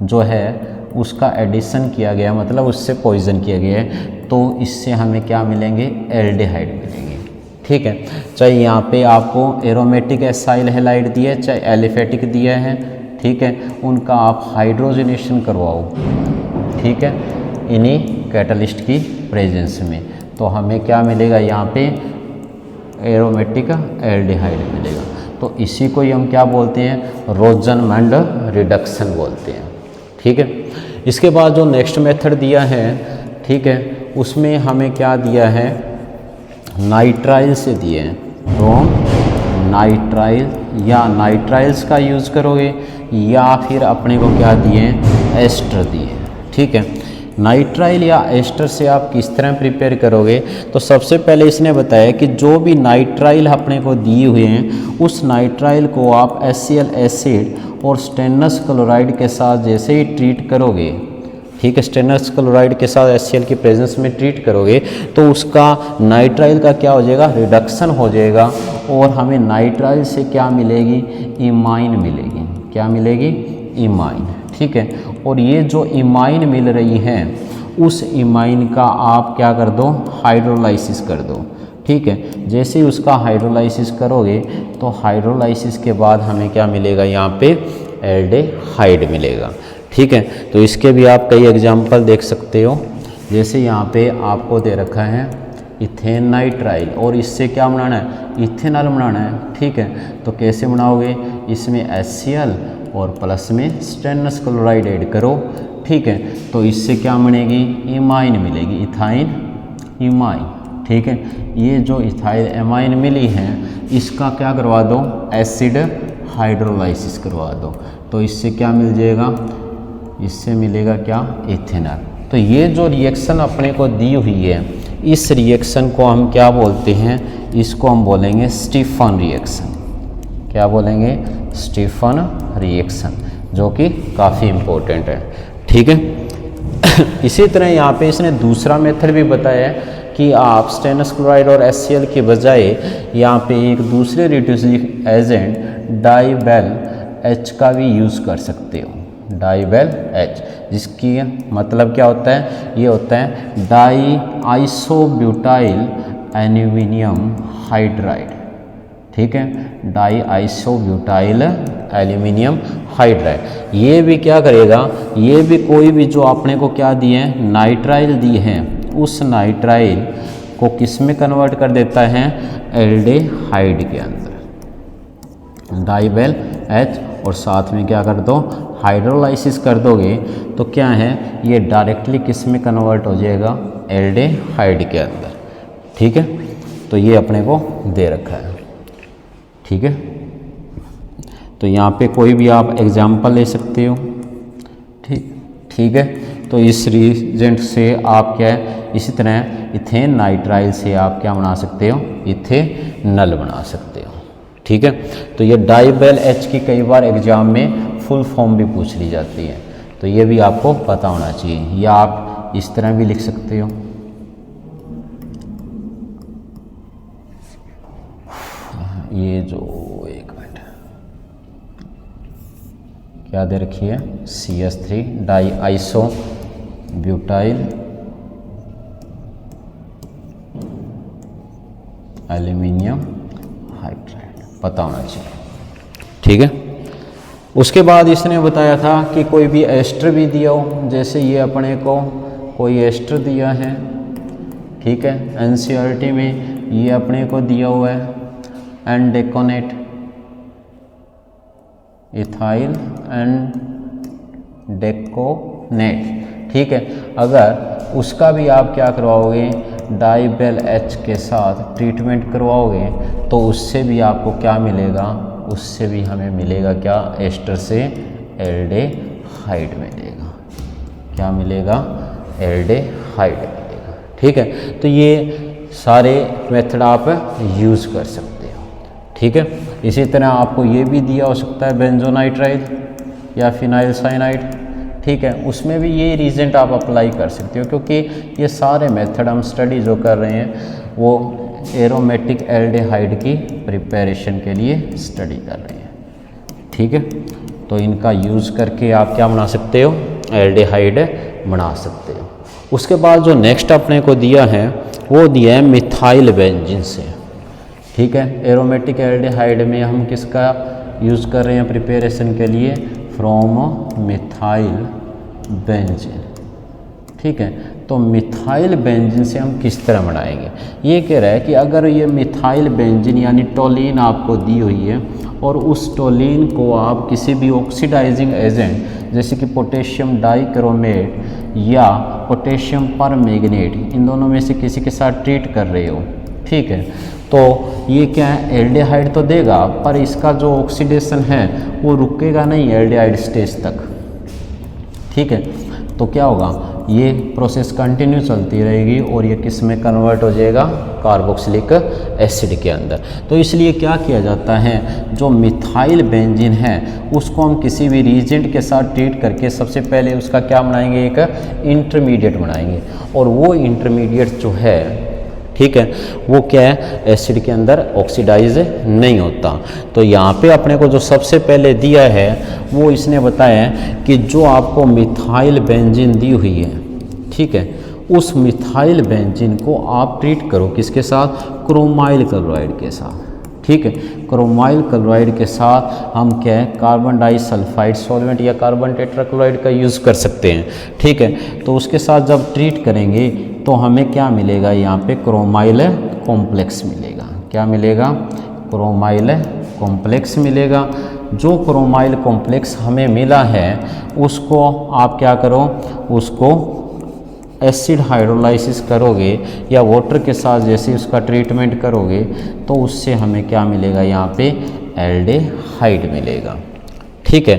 जो है उसका एडिशन किया गया, मतलब उससे पॉइजन किया गया है, तो इससे हमें क्या मिलेंगे, एल्डिहाइड मिलेंगे। ठीक है, चाहे यहाँ पे आपको एरोमेटिक एसाइल हैलाइड दिया है, चाहे एलिफेटिक दिया है, ठीक है, उनका आप हाइड्रोजनेशन करवाओ, ठीक है, इन्हीं कैटलिस्ट की प्रेजेंस में, तो हमें क्या मिलेगा, यहाँ पे एरोमेटिक एल्डिहाइड मिलेगा। तो इसी को ही हम क्या बोलते हैं, रोजनमंड रिडक्शन बोलते हैं। ठीक है, इसके बाद जो नेक्स्ट मेथड दिया है, ठीक है, उसमें हमें क्या दिया है, नाइट्राइल से दिए हैं, तो नाइट्राइल या नाइट्राइल्स का यूज़ करोगे, या फिर अपने को क्या दिए हैं, एस्टर दिए हैं। ठीक है, नाइट्राइल या एस्टर से आप किस तरह प्रिपेयर करोगे, तो सबसे पहले इसने बताया कि जो भी नाइट्राइल अपने को दिए हुए हैं, उस नाइट्राइल को आप HCl एसिड और स्टेनस क्लोराइड के साथ जैसे ही ट्रीट करोगे, ठीक है, स्टेनस क्लोराइड के साथ HCl की प्रेजेंस में ट्रीट करोगे, तो उसका नाइट्राइल का क्या हो जाएगा, रिडक्शन हो जाएगा, और हमें नाइट्राइल से क्या मिलेगी, इमाइन मिलेगी। क्या मिलेगी, इमाइन। ठीक है, और ये जो इमाइन मिल रही है, उस इमाइन का आप क्या कर दो, हाइड्रोलाइसिस कर दो। ठीक है, जैसे ही उसका हाइड्रोलाइसिस करोगे, तो हाइड्रोलाइसिस के बाद हमें क्या मिलेगा, यहाँ पे एल्डिहाइड मिलेगा। ठीक है, तो इसके भी आप कई एग्जाम्पल देख सकते हो, जैसे यहाँ पे आपको दे रखा है इथेन नाइट्राइल, और इससे क्या बनाना है, इथेनॉल बनाना है। ठीक है, तो कैसे बनाओगे, इसमें HCl और प्लस में स्टेनस क्लोराइड ऐड करो। ठीक है, तो इससे क्या बनेगी, इमाइन मिलेगी, इथाइन इमाइन। ठीक है, ये जो इथाइल एमाइन मिली है, इसका क्या करवा दो, एसिड हाइड्रोलाइसिस करवा दो, तो इससे क्या मिल जाएगा, इससे मिलेगा क्या, इथेनॉल। तो ये जो रिएक्शन अपने को दी हुई है, इस रिएक्शन को हम क्या बोलते हैं, इसको हम बोलेंगे स्टीफन रिएक्शन। क्या बोलेंगे, स्टीफन रिएक्शन, जो कि काफ़ी इम्पोर्टेंट है। ठीक है, इसी तरह यहाँ पे इसने दूसरा मेथड भी बताया है कि आप स्टेनस क्लोराइड और HCl के बजाय यहाँ पे एक दूसरे रिड्यूसिंग एजेंट डाइबेल H का भी यूज़ कर सकते हो। डाइबेल H, जिसकी मतलब क्या होता है, ये होता है डाई आइसोब्यूटाइल एल्यूमिनियम हाइड्राइड। ठीक है, डाई आइसोब्यूटाइल एल्यूमिनियम हाइड्राइड। ये भी क्या करेगा, ये भी कोई भी जो आपने को क्या दिए हैं, नाइट्राइल दी है, उस नाइट्राइल को किस में कन्वर्ट कर देता है, एल्डिहाइड के अंदर, डाइबेल H, और साथ में क्या कर दो, हाइड्रोलाइसिस कर दोगे, तो क्या है, ये डायरेक्टली किस में कन्वर्ट हो जाएगा, एल्डिहाइड के अंदर। ठीक है, तो ये अपने को दे रखा है। ठीक है, तो यहाँ पे कोई भी आप एग्जाम्पल ले सकते हो। ठीक है, तो इस रिएजेंट से आप क्या है, इसी तरह इथेन नाइट्राइल से आप क्या बना सकते हो, इथेनॉल बना सकते हो। ठीक है, तो ये डाइबेल H की कई बार एग्जाम में फुल फॉर्म भी पूछ ली जाती है, तो ये भी आपको पता होना चाहिए, या आप इस तरह भी लिख सकते हो। ये जो एक मिनट क्या दे रखी है, CH3 diisobutyl aluminium hydride, पता होना चाहिए। ठीक है, उसके बाद इसने बताया था कि कोई भी एस्टर भी दिया हो, जैसे ये अपने को कोई एस्टर दिया है। ठीक है, NCERT में ये अपने को दिया हुआ है एंडेकोनेट, इथाइल एंडेकोनेट। ठीक है, अगर उसका भी आप क्या करवाओगे, डाइबेल H के साथ ट्रीटमेंट करवाओगे, तो उससे भी आपको क्या मिलेगा, उससे भी हमें मिलेगा क्या, एस्टर से एल्डिहाइड मिलेगा। क्या मिलेगा, एल्डिहाइड मिलेगा। ठीक है, तो ये सारे मेथड आप यूज़ कर सकते हो। ठीक है, इसी तरह आपको ये भी दिया हो सकता है बेंजोनाइट्राइल या फिनाइल साइनाइड। ठीक है, उसमें भी ये रीजेंट आप अप्लाई कर सकते हो, क्योंकि ये सारे मेथड हम स्टडी जो कर रहे हैं वो एरोमेटिक एल्डिहाइड की प्रिपरेशन के लिए स्टडी कर रहे हैं। ठीक है, तो इनका यूज़ करके आप क्या बना सकते हो, एल्डिहाइड बना सकते हो। उसके बाद जो नेक्स्ट अपने को दिया है वो दिया है मिथाइल बेंजीन से। ठीक है, एरोमेटिक एल्डिहाइड में हम किसका यूज़ कर रहे हैं प्रिपरेशन के लिए, फ्रॉम मिथाइल बेंजीन। ठीक है, तो मिथाइल बेंजीन से हम किस तरह बनाएंगे, ये कह रहा है कि अगर ये मिथाइल बेंजीन यानी टोलीन आपको दी हुई है और उस टोलीन को आप किसी भी ऑक्सीडाइजिंग एजेंट जैसे कि पोटेशियम डाइक्रोमेट या पोटेशियम परमैंगनेट, इन दोनों में से किसी के साथ ट्रीट कर रहे हो, ठीक है, तो ये क्या है, एल्डिहाइड तो देगा पर इसका जो ऑक्सीडेशन है वो रुकेगा नहीं एल्डिहाइड स्टेज तक। ठीक है, तो क्या होगा, ये प्रोसेस कंटिन्यू चलती रहेगी और ये किस में कन्वर्ट हो जाएगा, कार्बोक्सिलिक एसिड के अंदर। तो इसलिए क्या किया जाता है, जो मिथाइल बेंजीन है उसको हम किसी भी रीजेंट के साथ ट्रीट करके सबसे पहले उसका क्या बनाएंगे, एक इंटरमीडिएट बनाएंगे, और वो इंटरमीडिएट जो है, ठीक है, वो क्या है, एसिड के अंदर ऑक्सीडाइज नहीं होता। तो यहाँ पे अपने को जो सबसे पहले दिया है वो इसने बताया है कि जो आपको मिथाइल बेंजीन दी हुई है, ठीक है, उस मिथाइल बेंजीन को आप ट्रीट करो किसके साथ, क्रोमाइल क्लोराइड के साथ। ठीक है, क्रोमाइल क्लोराइड के साथ हम क्या है, कार्बन डाइसल्फाइड सॉल्वेंट या कार्बन टेट्राक्लोराइड का यूज़ कर सकते हैं। ठीक है, तो उसके साथ जब ट्रीट करेंगे तो हमें क्या मिलेगा, यहाँ पे क्रोमाइल कॉम्प्लेक्स मिलेगा। क्या मिलेगा, क्रोमाइल कॉम्प्लेक्स मिलेगा। जो क्रोमाइल कॉम्प्लेक्स हमें मिला है उसको आप क्या करो, उसको एसिड हाइड्रोलाइसिस करोगे या वाटर के साथ जैसे उसका ट्रीटमेंट करोगे तो उससे हमें क्या मिलेगा, यहाँ पे एल्डिहाइड मिलेगा। ठीक है,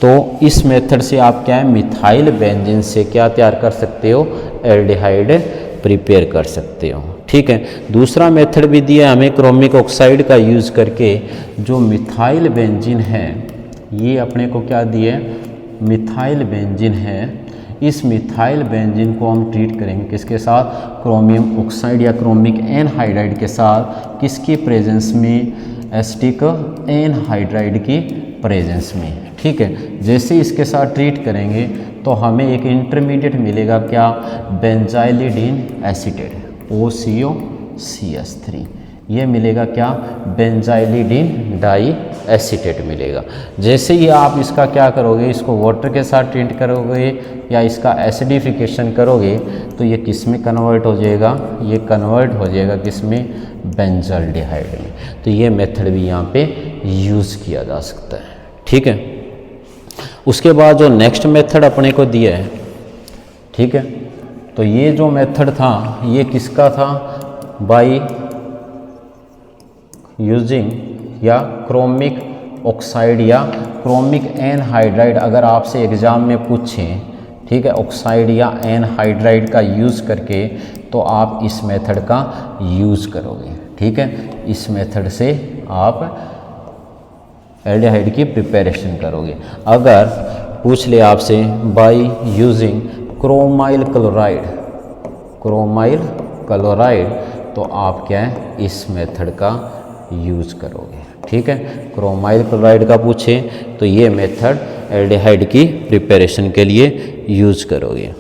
तो इस मेथड से आप क्या है, मिथाइल बेंजीन से क्या तैयार कर सकते हो, एल्डिहाइड प्रिपेयर कर सकते हो। ठीक है, दूसरा मेथड भी दिया हमें क्रोमिक ऑक्साइड का यूज़ करके जो मिथाइल बेंजीन है, ये अपने को क्या दिए, मिथाइल बेंजीन है, इस मिथाइल बेंजीन को हम ट्रीट करेंगे किसके साथ, क्रोमियम ऑक्साइड या क्रोमिक एनहाइड्राइड के साथ, किसकी प्रेजेंस में, एसिटिक एनहाइड्राइड की प्रेजेंस में। ठीक है, जैसे इसके साथ ट्रीट करेंगे तो हमें एक इंटरमीडिएट मिलेगा क्या, बेंजाइलिडीन एसीटेट OCO-CH3, ये मिलेगा क्या, बेंजाइलिडीन डाई एसीटेट मिलेगा। जैसे ही आप इसका क्या करोगे, इसको वाटर के साथ ट्रीट करोगे या इसका एसिडिफिकेशन करोगे तो ये किस में कन्वर्ट हो जाएगा, ये कन्वर्ट हो जाएगा किस में, बेंजल्डिहाइड में। तो ये मेथड भी यहाँ पे यूज़ किया जा सकता है। ठीक है, उसके बाद जो नेक्स्ट मेथड अपने को दिया है, ठीक है, तो ये जो मेथड था ये किसका था, बाई यूजिंग या क्रोमिक ऑक्साइड या क्रोमिक एनहाइड्राइड। अगर आपसे एग्ज़ाम में पूछें, ठीक है, ऑक्साइड या एनहाइड्राइड का यूज़ करके तो आप इस मेथड का यूज़ करोगे। ठीक है, इस मेथड से आप एल्डिहाइड की प्रिपरेशन करोगे। अगर पूछ ले आपसे बाय यूजिंग क्रोमाइल क्लोराइड तो आप क्या है, इस मेथड का यूज़ करोगे। ठीक है, क्रोमाइल क्लोराइड का पूछे तो ये मेथड एल्डिहाइड की प्रिपरेशन के लिए यूज़ करोगे।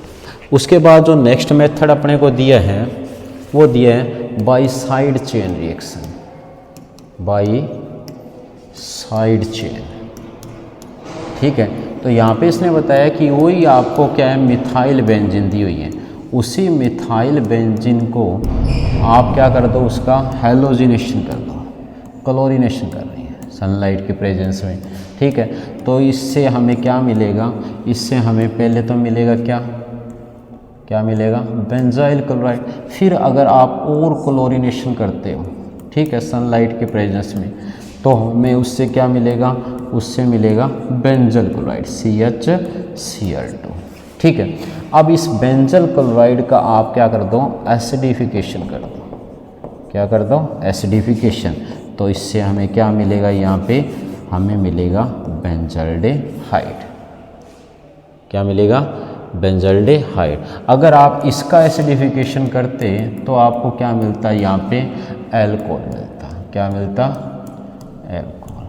उसके बाद जो नेक्स्ट मेथड अपने को दिया है वो दिया है by side chain reaction, by side chain. ठीक है, तो यहाँ पे इसने बताया कि वही आपको क्या है, मिथाइल बेंजीन दी हुई है, उसी मिथाइल बेंजीन को आप क्या कर दो, उसका हैलोजिनेशन कर दो, क्लोरीनेशन कर रही है सनलाइट के प्रेजेंस में। ठीक है, तो इससे हमें क्या मिलेगा, इससे हमें पहले तो मिलेगा क्या मिलेगा, बेंजाइल क्लोराइड। फिर अगर आप और क्लोरीनेशन करते हो, ठीक है, सनलाइट के प्रेजेंस में, तो हमें उससे क्या मिलेगा, उससे मिलेगा बेंजल क्लोराइड CHCl2। ठीक है, अब इस बेंजल क्लोराइड का आप क्या कर दो, एसिडिफिकेशन कर दो। क्या कर दो, एसिडिफिकेशन। तो इससे हमें क्या मिलेगा, यहाँ पे हमें मिलेगा बेंजल्डेहाइड। क्या मिलेगा, बेंजल्डेहाइड। अगर आप इसका एसिडिफिकेशन करते तो आपको क्या मिलता है, यहाँ पे एल्कोहल मिलता। क्या मिलता, एल्कोहल,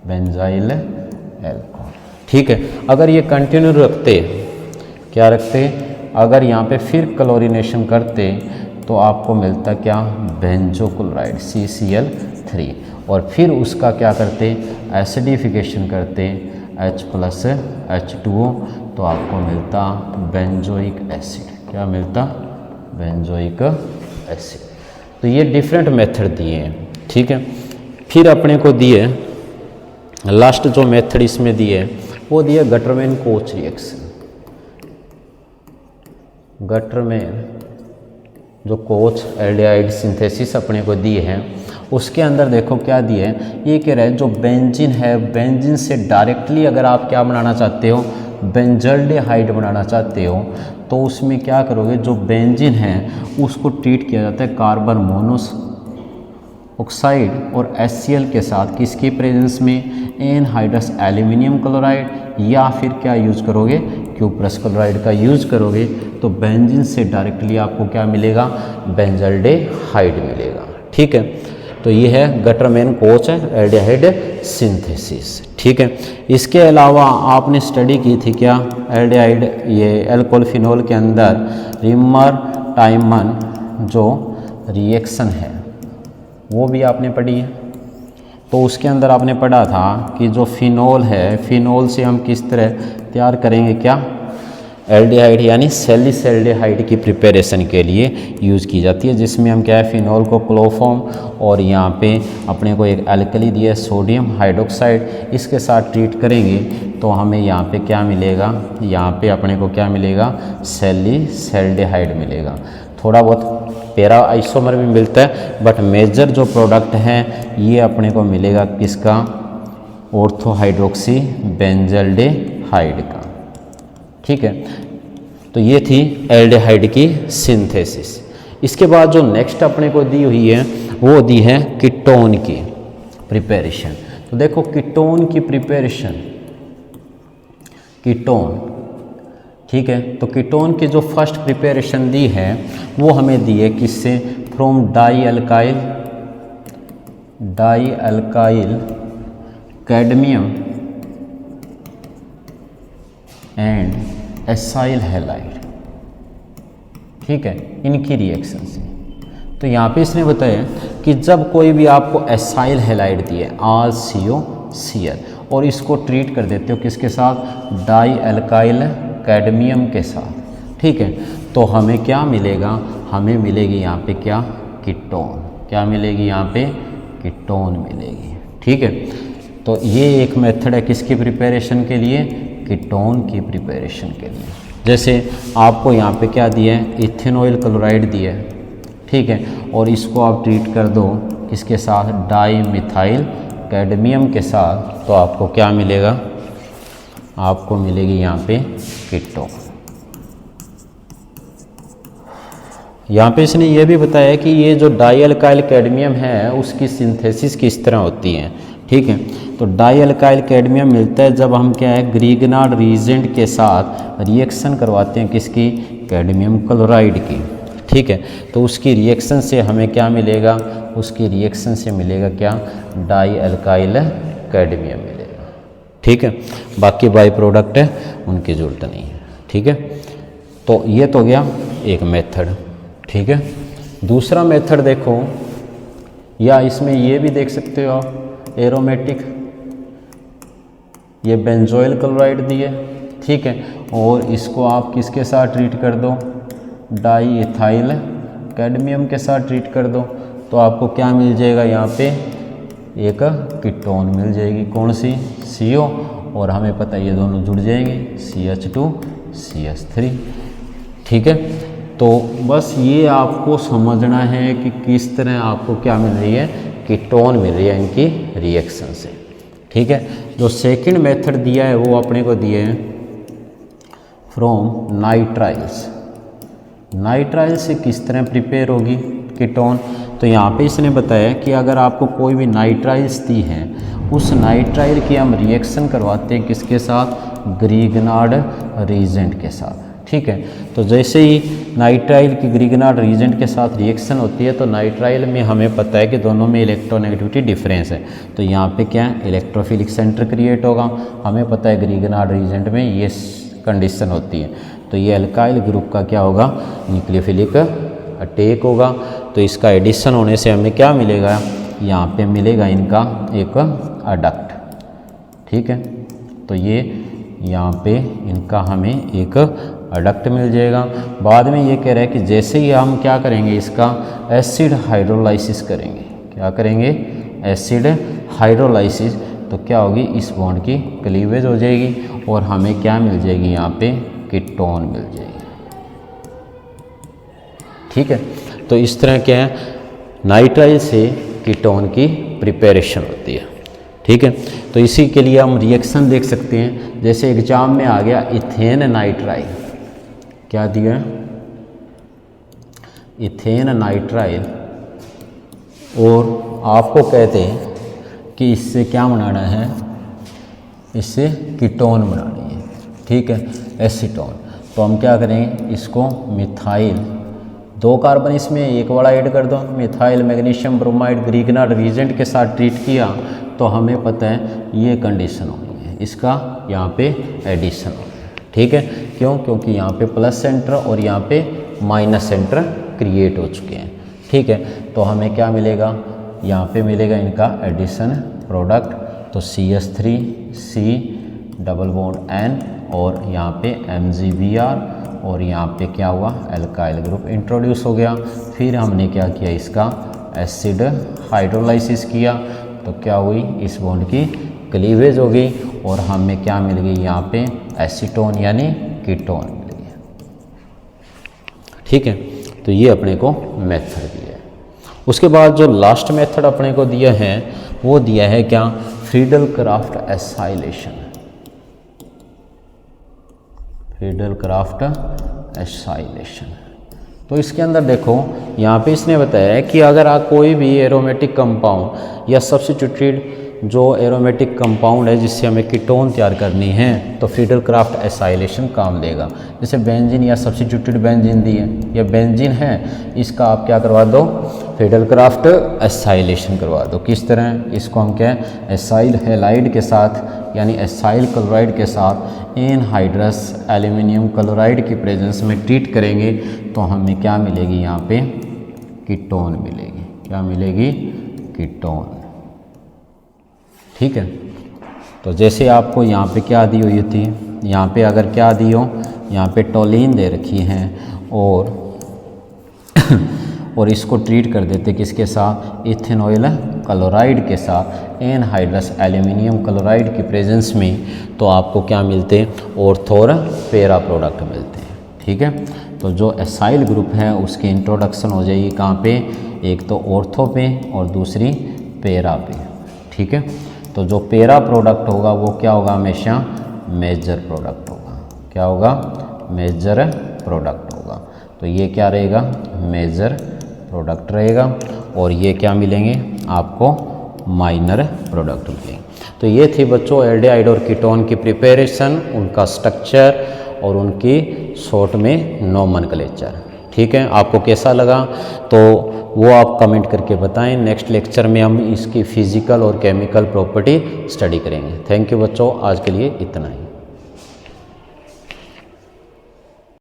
बेंजाइल एल्कोहल। ठीक है। अगर ये कंटिन्यू रखते, क्या रखते, अगर यहाँ पे फिर क्लोरीनेशन करते तो आपको मिलता क्या, बेंजोक्लोराइड CCl3, और फिर उसका क्या करते, एसिडिफिकेशन करते H+H2O, तो आपको मिलता बेंजोइक एसिड। क्या मिलता, बेंजोइक एसिड। तो ये डिफरेंट मेथड दिए हैं, ठीक है। फिर अपने को दिए लास्ट जो मेथड इसमें दिए वो दिए गटरमैन कोच रिएक्शन। गटरमैन जो कोच एल्डिहाइड सिंथेसिस अपने को दिए हैं, उसके अंदर देखो क्या दिए हैं, ये कह रहे हैं जो बेंजीन है, बेंजीन से डायरेक्टली अगर आप क्या बनाना चाहते हो, बेंजल्डेहाइड बनाना चाहते हो, तो उसमें क्या करोगे, जो बेंजीन है उसको ट्रीट किया जाता है कार्बन मोनोऑक्साइड और HCl के साथ, किसकी प्रेजेंस में, एनहाइड्रस एल्यूमिनियम क्लोराइड, या फिर क्या यूज करोगे, क्यूप्रस क्लोराइड का यूज करोगे, तो बेंजीन से डायरेक्टली आपको क्या मिलेगा, बेंजल्डेहाइड मिलेगा, ठीक है। तो ये है गटरमैन कोच एल्डिहाइड सिंथेसिस, ठीक है। इसके अलावा आपने स्टडी की थी क्या, एल्डिहाइड ये एल्कोहल फिनोल के अंदर रिमर टाइमन जो रिएक्शन है वो भी आपने पढ़ी है। तो उसके अंदर आपने पढ़ा था कि जो फिनोल है, फिनोल से हम किस तरह तैयार करेंगे क्या, एल्डिहाइड, यानी सैलिसल्डिहाइड की प्रिपरेशन के लिए यूज़ की जाती है, जिसमें हम क्या है, फिनोल को क्लोरोफॉर्म और यहाँ पे अपने को एक एल्कली दिया है सोडियम हाइड्रोक्साइड, इसके साथ ट्रीट करेंगे तो हमें यहाँ पे क्या मिलेगा, यहाँ पे अपने को क्या मिलेगा, सैलिसल्डिहाइड मिलेगा। थोड़ा बहुत पैरा आइसोमर भी मिलता है, बट मेजर जो प्रोडक्ट है ये अपने को मिलेगा किसका, ऑर्थोहाइड्रोक्सी बेंजल्डेहाइड का, ठीक है। तो ये थी एल्डिहाइड की सिंथेसिस। इसके बाद जो नेक्स्ट अपने को दी हुई है वो दी है कीटोन की प्रिपरेशन। तो देखो कीटोन की प्रिपरेशन, कीटोन, ठीक है। तो कीटोन की जो फर्स्ट प्रिपरेशन दी है वो हमें दी है किससे, from die alkyl cadmium and acyl halide, ठीक है, इनकी रिएक्शन से। तो यहाँ पे इसने बताया कि जब कोई भी आपको एसाइल हैलाइड दिए AlCOCl और इसको ट्रीट कर देते हो किसके साथ, डाई अल्काइल कैडमियम के साथ, ठीक है, तो हमें क्या मिलेगा, हमें मिलेगी यहाँ पे क्या, कीटोन। क्या मिलेगी यहाँ पे, कीटोन मिलेगी, ठीक है। तो ये एक मेथड है किसकी प्रिपरेशन के लिए, कीटोन की प्रिपरेशन के लिए। जैसे आपको यहाँ पे क्या दिया है, इथेनॉइल क्लोराइड दिया है, ठीक है, और इसको आप ट्रीट कर दो किसके साथ, डाई मिथाइल कैडमियम के साथ, तो आपको क्या मिलेगा, आपको मिलेगी यहाँ पे कीटोन। यहाँ पे इसने ये भी बताया कि ये जो डाई अल्काइल कैडमियम है उसकी सिंथेसिस किस तरह होती है, ठीक है। तो डाई अल्काइल कैडमियम मिलता है जब हम क्या है, ग्रीगनार्ड रीजेंट के साथ रिएक्शन करवाते हैं किसकी, कैडमियम क्लोराइड की, ठीक है। तो उसकी रिएक्शन से हमें क्या मिलेगा, उसकी रिएक्शन से मिलेगा क्या, डाई अल्काइल कैडमियम मिलेगा, ठीक है। बाकी बाई प्रोडक्ट है उनकी जरूरत नहीं है, ठीक है। तो ये तो गया एक मेथड, ठीक है। दूसरा मेथड देखो, या इसमें ये भी देख सकते हो आप, एरोमेटिक, ये बेंजोइल क्लोराइड दिए, ठीक है, और इसको आप किसके साथ ट्रीट कर दो, डाई इथाइल कैडमियम के साथ ट्रीट कर दो, तो आपको क्या मिल जाएगा, यहाँ पे एक कीटोन मिल जाएगी, कौन सी, CO, और हमें पता है ये दोनों जुड़ जाएंगे CH2CH3, ठीक है। तो बस ये आपको समझना है कि किस तरह आपको क्या मिल रही है, कीटोन मिल रही है इनकी रिएक्शन से, ठीक है। जो सेकंड मेथड दिया है वो अपने को दिए हैं फ्रॉम नाइट्राइल्स। नाइट्राइल से किस तरह प्रिपेयर होगी कीटोन, तो यहाँ पे इसने बताया कि अगर आपको कोई भी नाइट्राइल्स दी है, उस नाइट्राइल की हम रिएक्शन करवाते हैं किसके साथ, ग्रीगनार्ड रीजेंट के साथ, ठीक है। तो जैसे ही नाइट्राइल की ग्रिगनार्ड रीजेंट के साथ रिएक्शन होती है तो नाइट्राइल में हमें पता है कि दोनों में इलेक्ट्रोनेगेटिविटी डिफरेंस है, तो यहाँ पे क्या है इलेक्ट्रोफिलिक सेंटर क्रिएट होगा। हमें पता है ग्रिगनार्ड रीजेंट में ये कंडीशन होती है, तो ये अल्काइल ग्रुप का क्या होगा न्यूक्लियोफिलिक अटैक होगा। तो इसका एडिशन होने से हमें क्या मिलेगा, यहाँ पे मिलेगा इनका एक अडक्ट, ठीक है। तो ये यहाँ पे इनका हमें एक अडक्ट मिल जाएगा। बाद में ये कह रहा है कि जैसे ही हम क्या करेंगे इसका एसिड हाइड्रोलाइसिस करेंगे, क्या करेंगे एसिड हाइड्रोलाइसिस, तो क्या होगी इस बॉन्ड की क्लीवेज हो जाएगी और हमें क्या मिल जाएगी यहाँ पे कीटोन मिल जाएगी, ठीक है। तो इस तरह क्या है नाइट्राइल से कीटोन की प्रिपरेशन होती है, ठीक है। तो इसी के लिए हम रिएक्शन देख सकते हैं, जैसे एग्जाम में आ गया इथेन नाइट्राइल, क्या दिया इथेन नाइट्राइल, और आपको कहते हैं कि इससे क्या बनाना है, इससे कीटोन बनानी है, ठीक है एसीटोन। तो हम क्या करेंगे इसको मिथाइल, 2 कार्बन इसमें एक वाला ऐड कर दो, methyl magnesium bromide Grignard reagent के साथ ट्रीट किया तो हमें पता है ये कंडीशन होनी है, इसका यहाँ पे एडिशन हो, ठीक है। क्यों, क्योंकि यहाँ पे प्लस सेंटर और यहाँ पे माइनस सेंटर क्रिएट हो चुके हैं, ठीक है। तो हमें क्या मिलेगा, यहाँ पे मिलेगा इनका एडिशन प्रोडक्ट, तो CH3C डबल बॉन्ड N और यहाँ पे MgBr और यहाँ पे क्या हुआ एल्काइल ग्रुप इंट्रोड्यूस हो गया। फिर हमने क्या किया इसका एसिड हाइड्रोलाइसिस किया, तो क्या हुई इस बॉन्ड की क्लीवेज हो गई और हमें क्या मिल गई यहाँ पे एसीटोन यानी कीटोन मिल गया, ठीक है। तो ये अपने को मेथड दिया है। उसके बाद जो लास्ट मेथड अपने को दिया है वो दिया है क्या Friedel Crafts acylation, Friedel Crafts acylation. तो इसके अंदर देखो यहाँ पे इसने बताया है कि अगर आप कोई भी एरोमेटिक कंपाउंड या सब्स्टिट्यूटेड जो एरोमेटिक कंपाउंड है जिससे हमें कीटोन तैयार करनी है तो फ्रीडल क्राफ्ट एसाइलेशन काम देगा। जैसे बेंजीन या सब्स्टिट्यूटेड बेंजीन दी है या बेंजीन है, इसका आप क्या करवा दो फ्रीडल क्राफ्ट एसाइलेशन करवा दो। किस तरह, इसको हम क्या है एसाइल हैलाइड के साथ यानी एसाइल क्लोराइड के साथ एनहाइड्रस एल्यूमिनियम क्लोराइड की प्रेजेंस में ट्रीट करेंगे तो हमें क्या मिलेगी यहाँ पे कीटोन मिलेगी, क्या मिलेगी कीटोन, ठीक है। तो जैसे आपको यहाँ पे क्या दी हुई थी, यहाँ पे अगर क्या दी हो, यहाँ पे टोलिन दे रखी है और इसको ट्रीट कर देते किसके साथ इथेनॉइल क्लोराइड के साथ एनहाइड्रस एल्यूमिनियम क्लोराइड की प्रेजेंस में, तो आपको क्या मिलते हैं ऑर्थो पैरा प्रोडक्ट मिलते हैं, ठीक है। तो जो एसाइल ग्रुप है उसकी इंट्रोडक्शन हो जाएगी कहाँ पे, एक तो ऑर्थो पे और दूसरी पैरा पे, ठीक है। तो जो पैरा प्रोडक्ट होगा वो क्या होगा हमेशा मेजर प्रोडक्ट होगा, क्या होगा मेजर प्रोडक्ट होगा। तो ये क्या रहेगा मेजर प्रोडक्ट रहेगा और ये क्या मिलेंगे आपको माइनर प्रोडक्ट मिलेंगे। तो ये थी बच्चों एल्डिहाइड और कीटोन की प्रिपरेशन, उनका स्ट्रक्चर और उनकी शॉर्ट में नोमेनक्लेचर, ठीक है। आपको कैसा लगा तो वो आप कमेंट करके बताएं। नेक्स्ट लेक्चर में हम इसकी फिजिकल और केमिकल प्रॉपर्टी स्टडी करेंगे। थैंक यू बच्चों, आज के लिए इतना ही।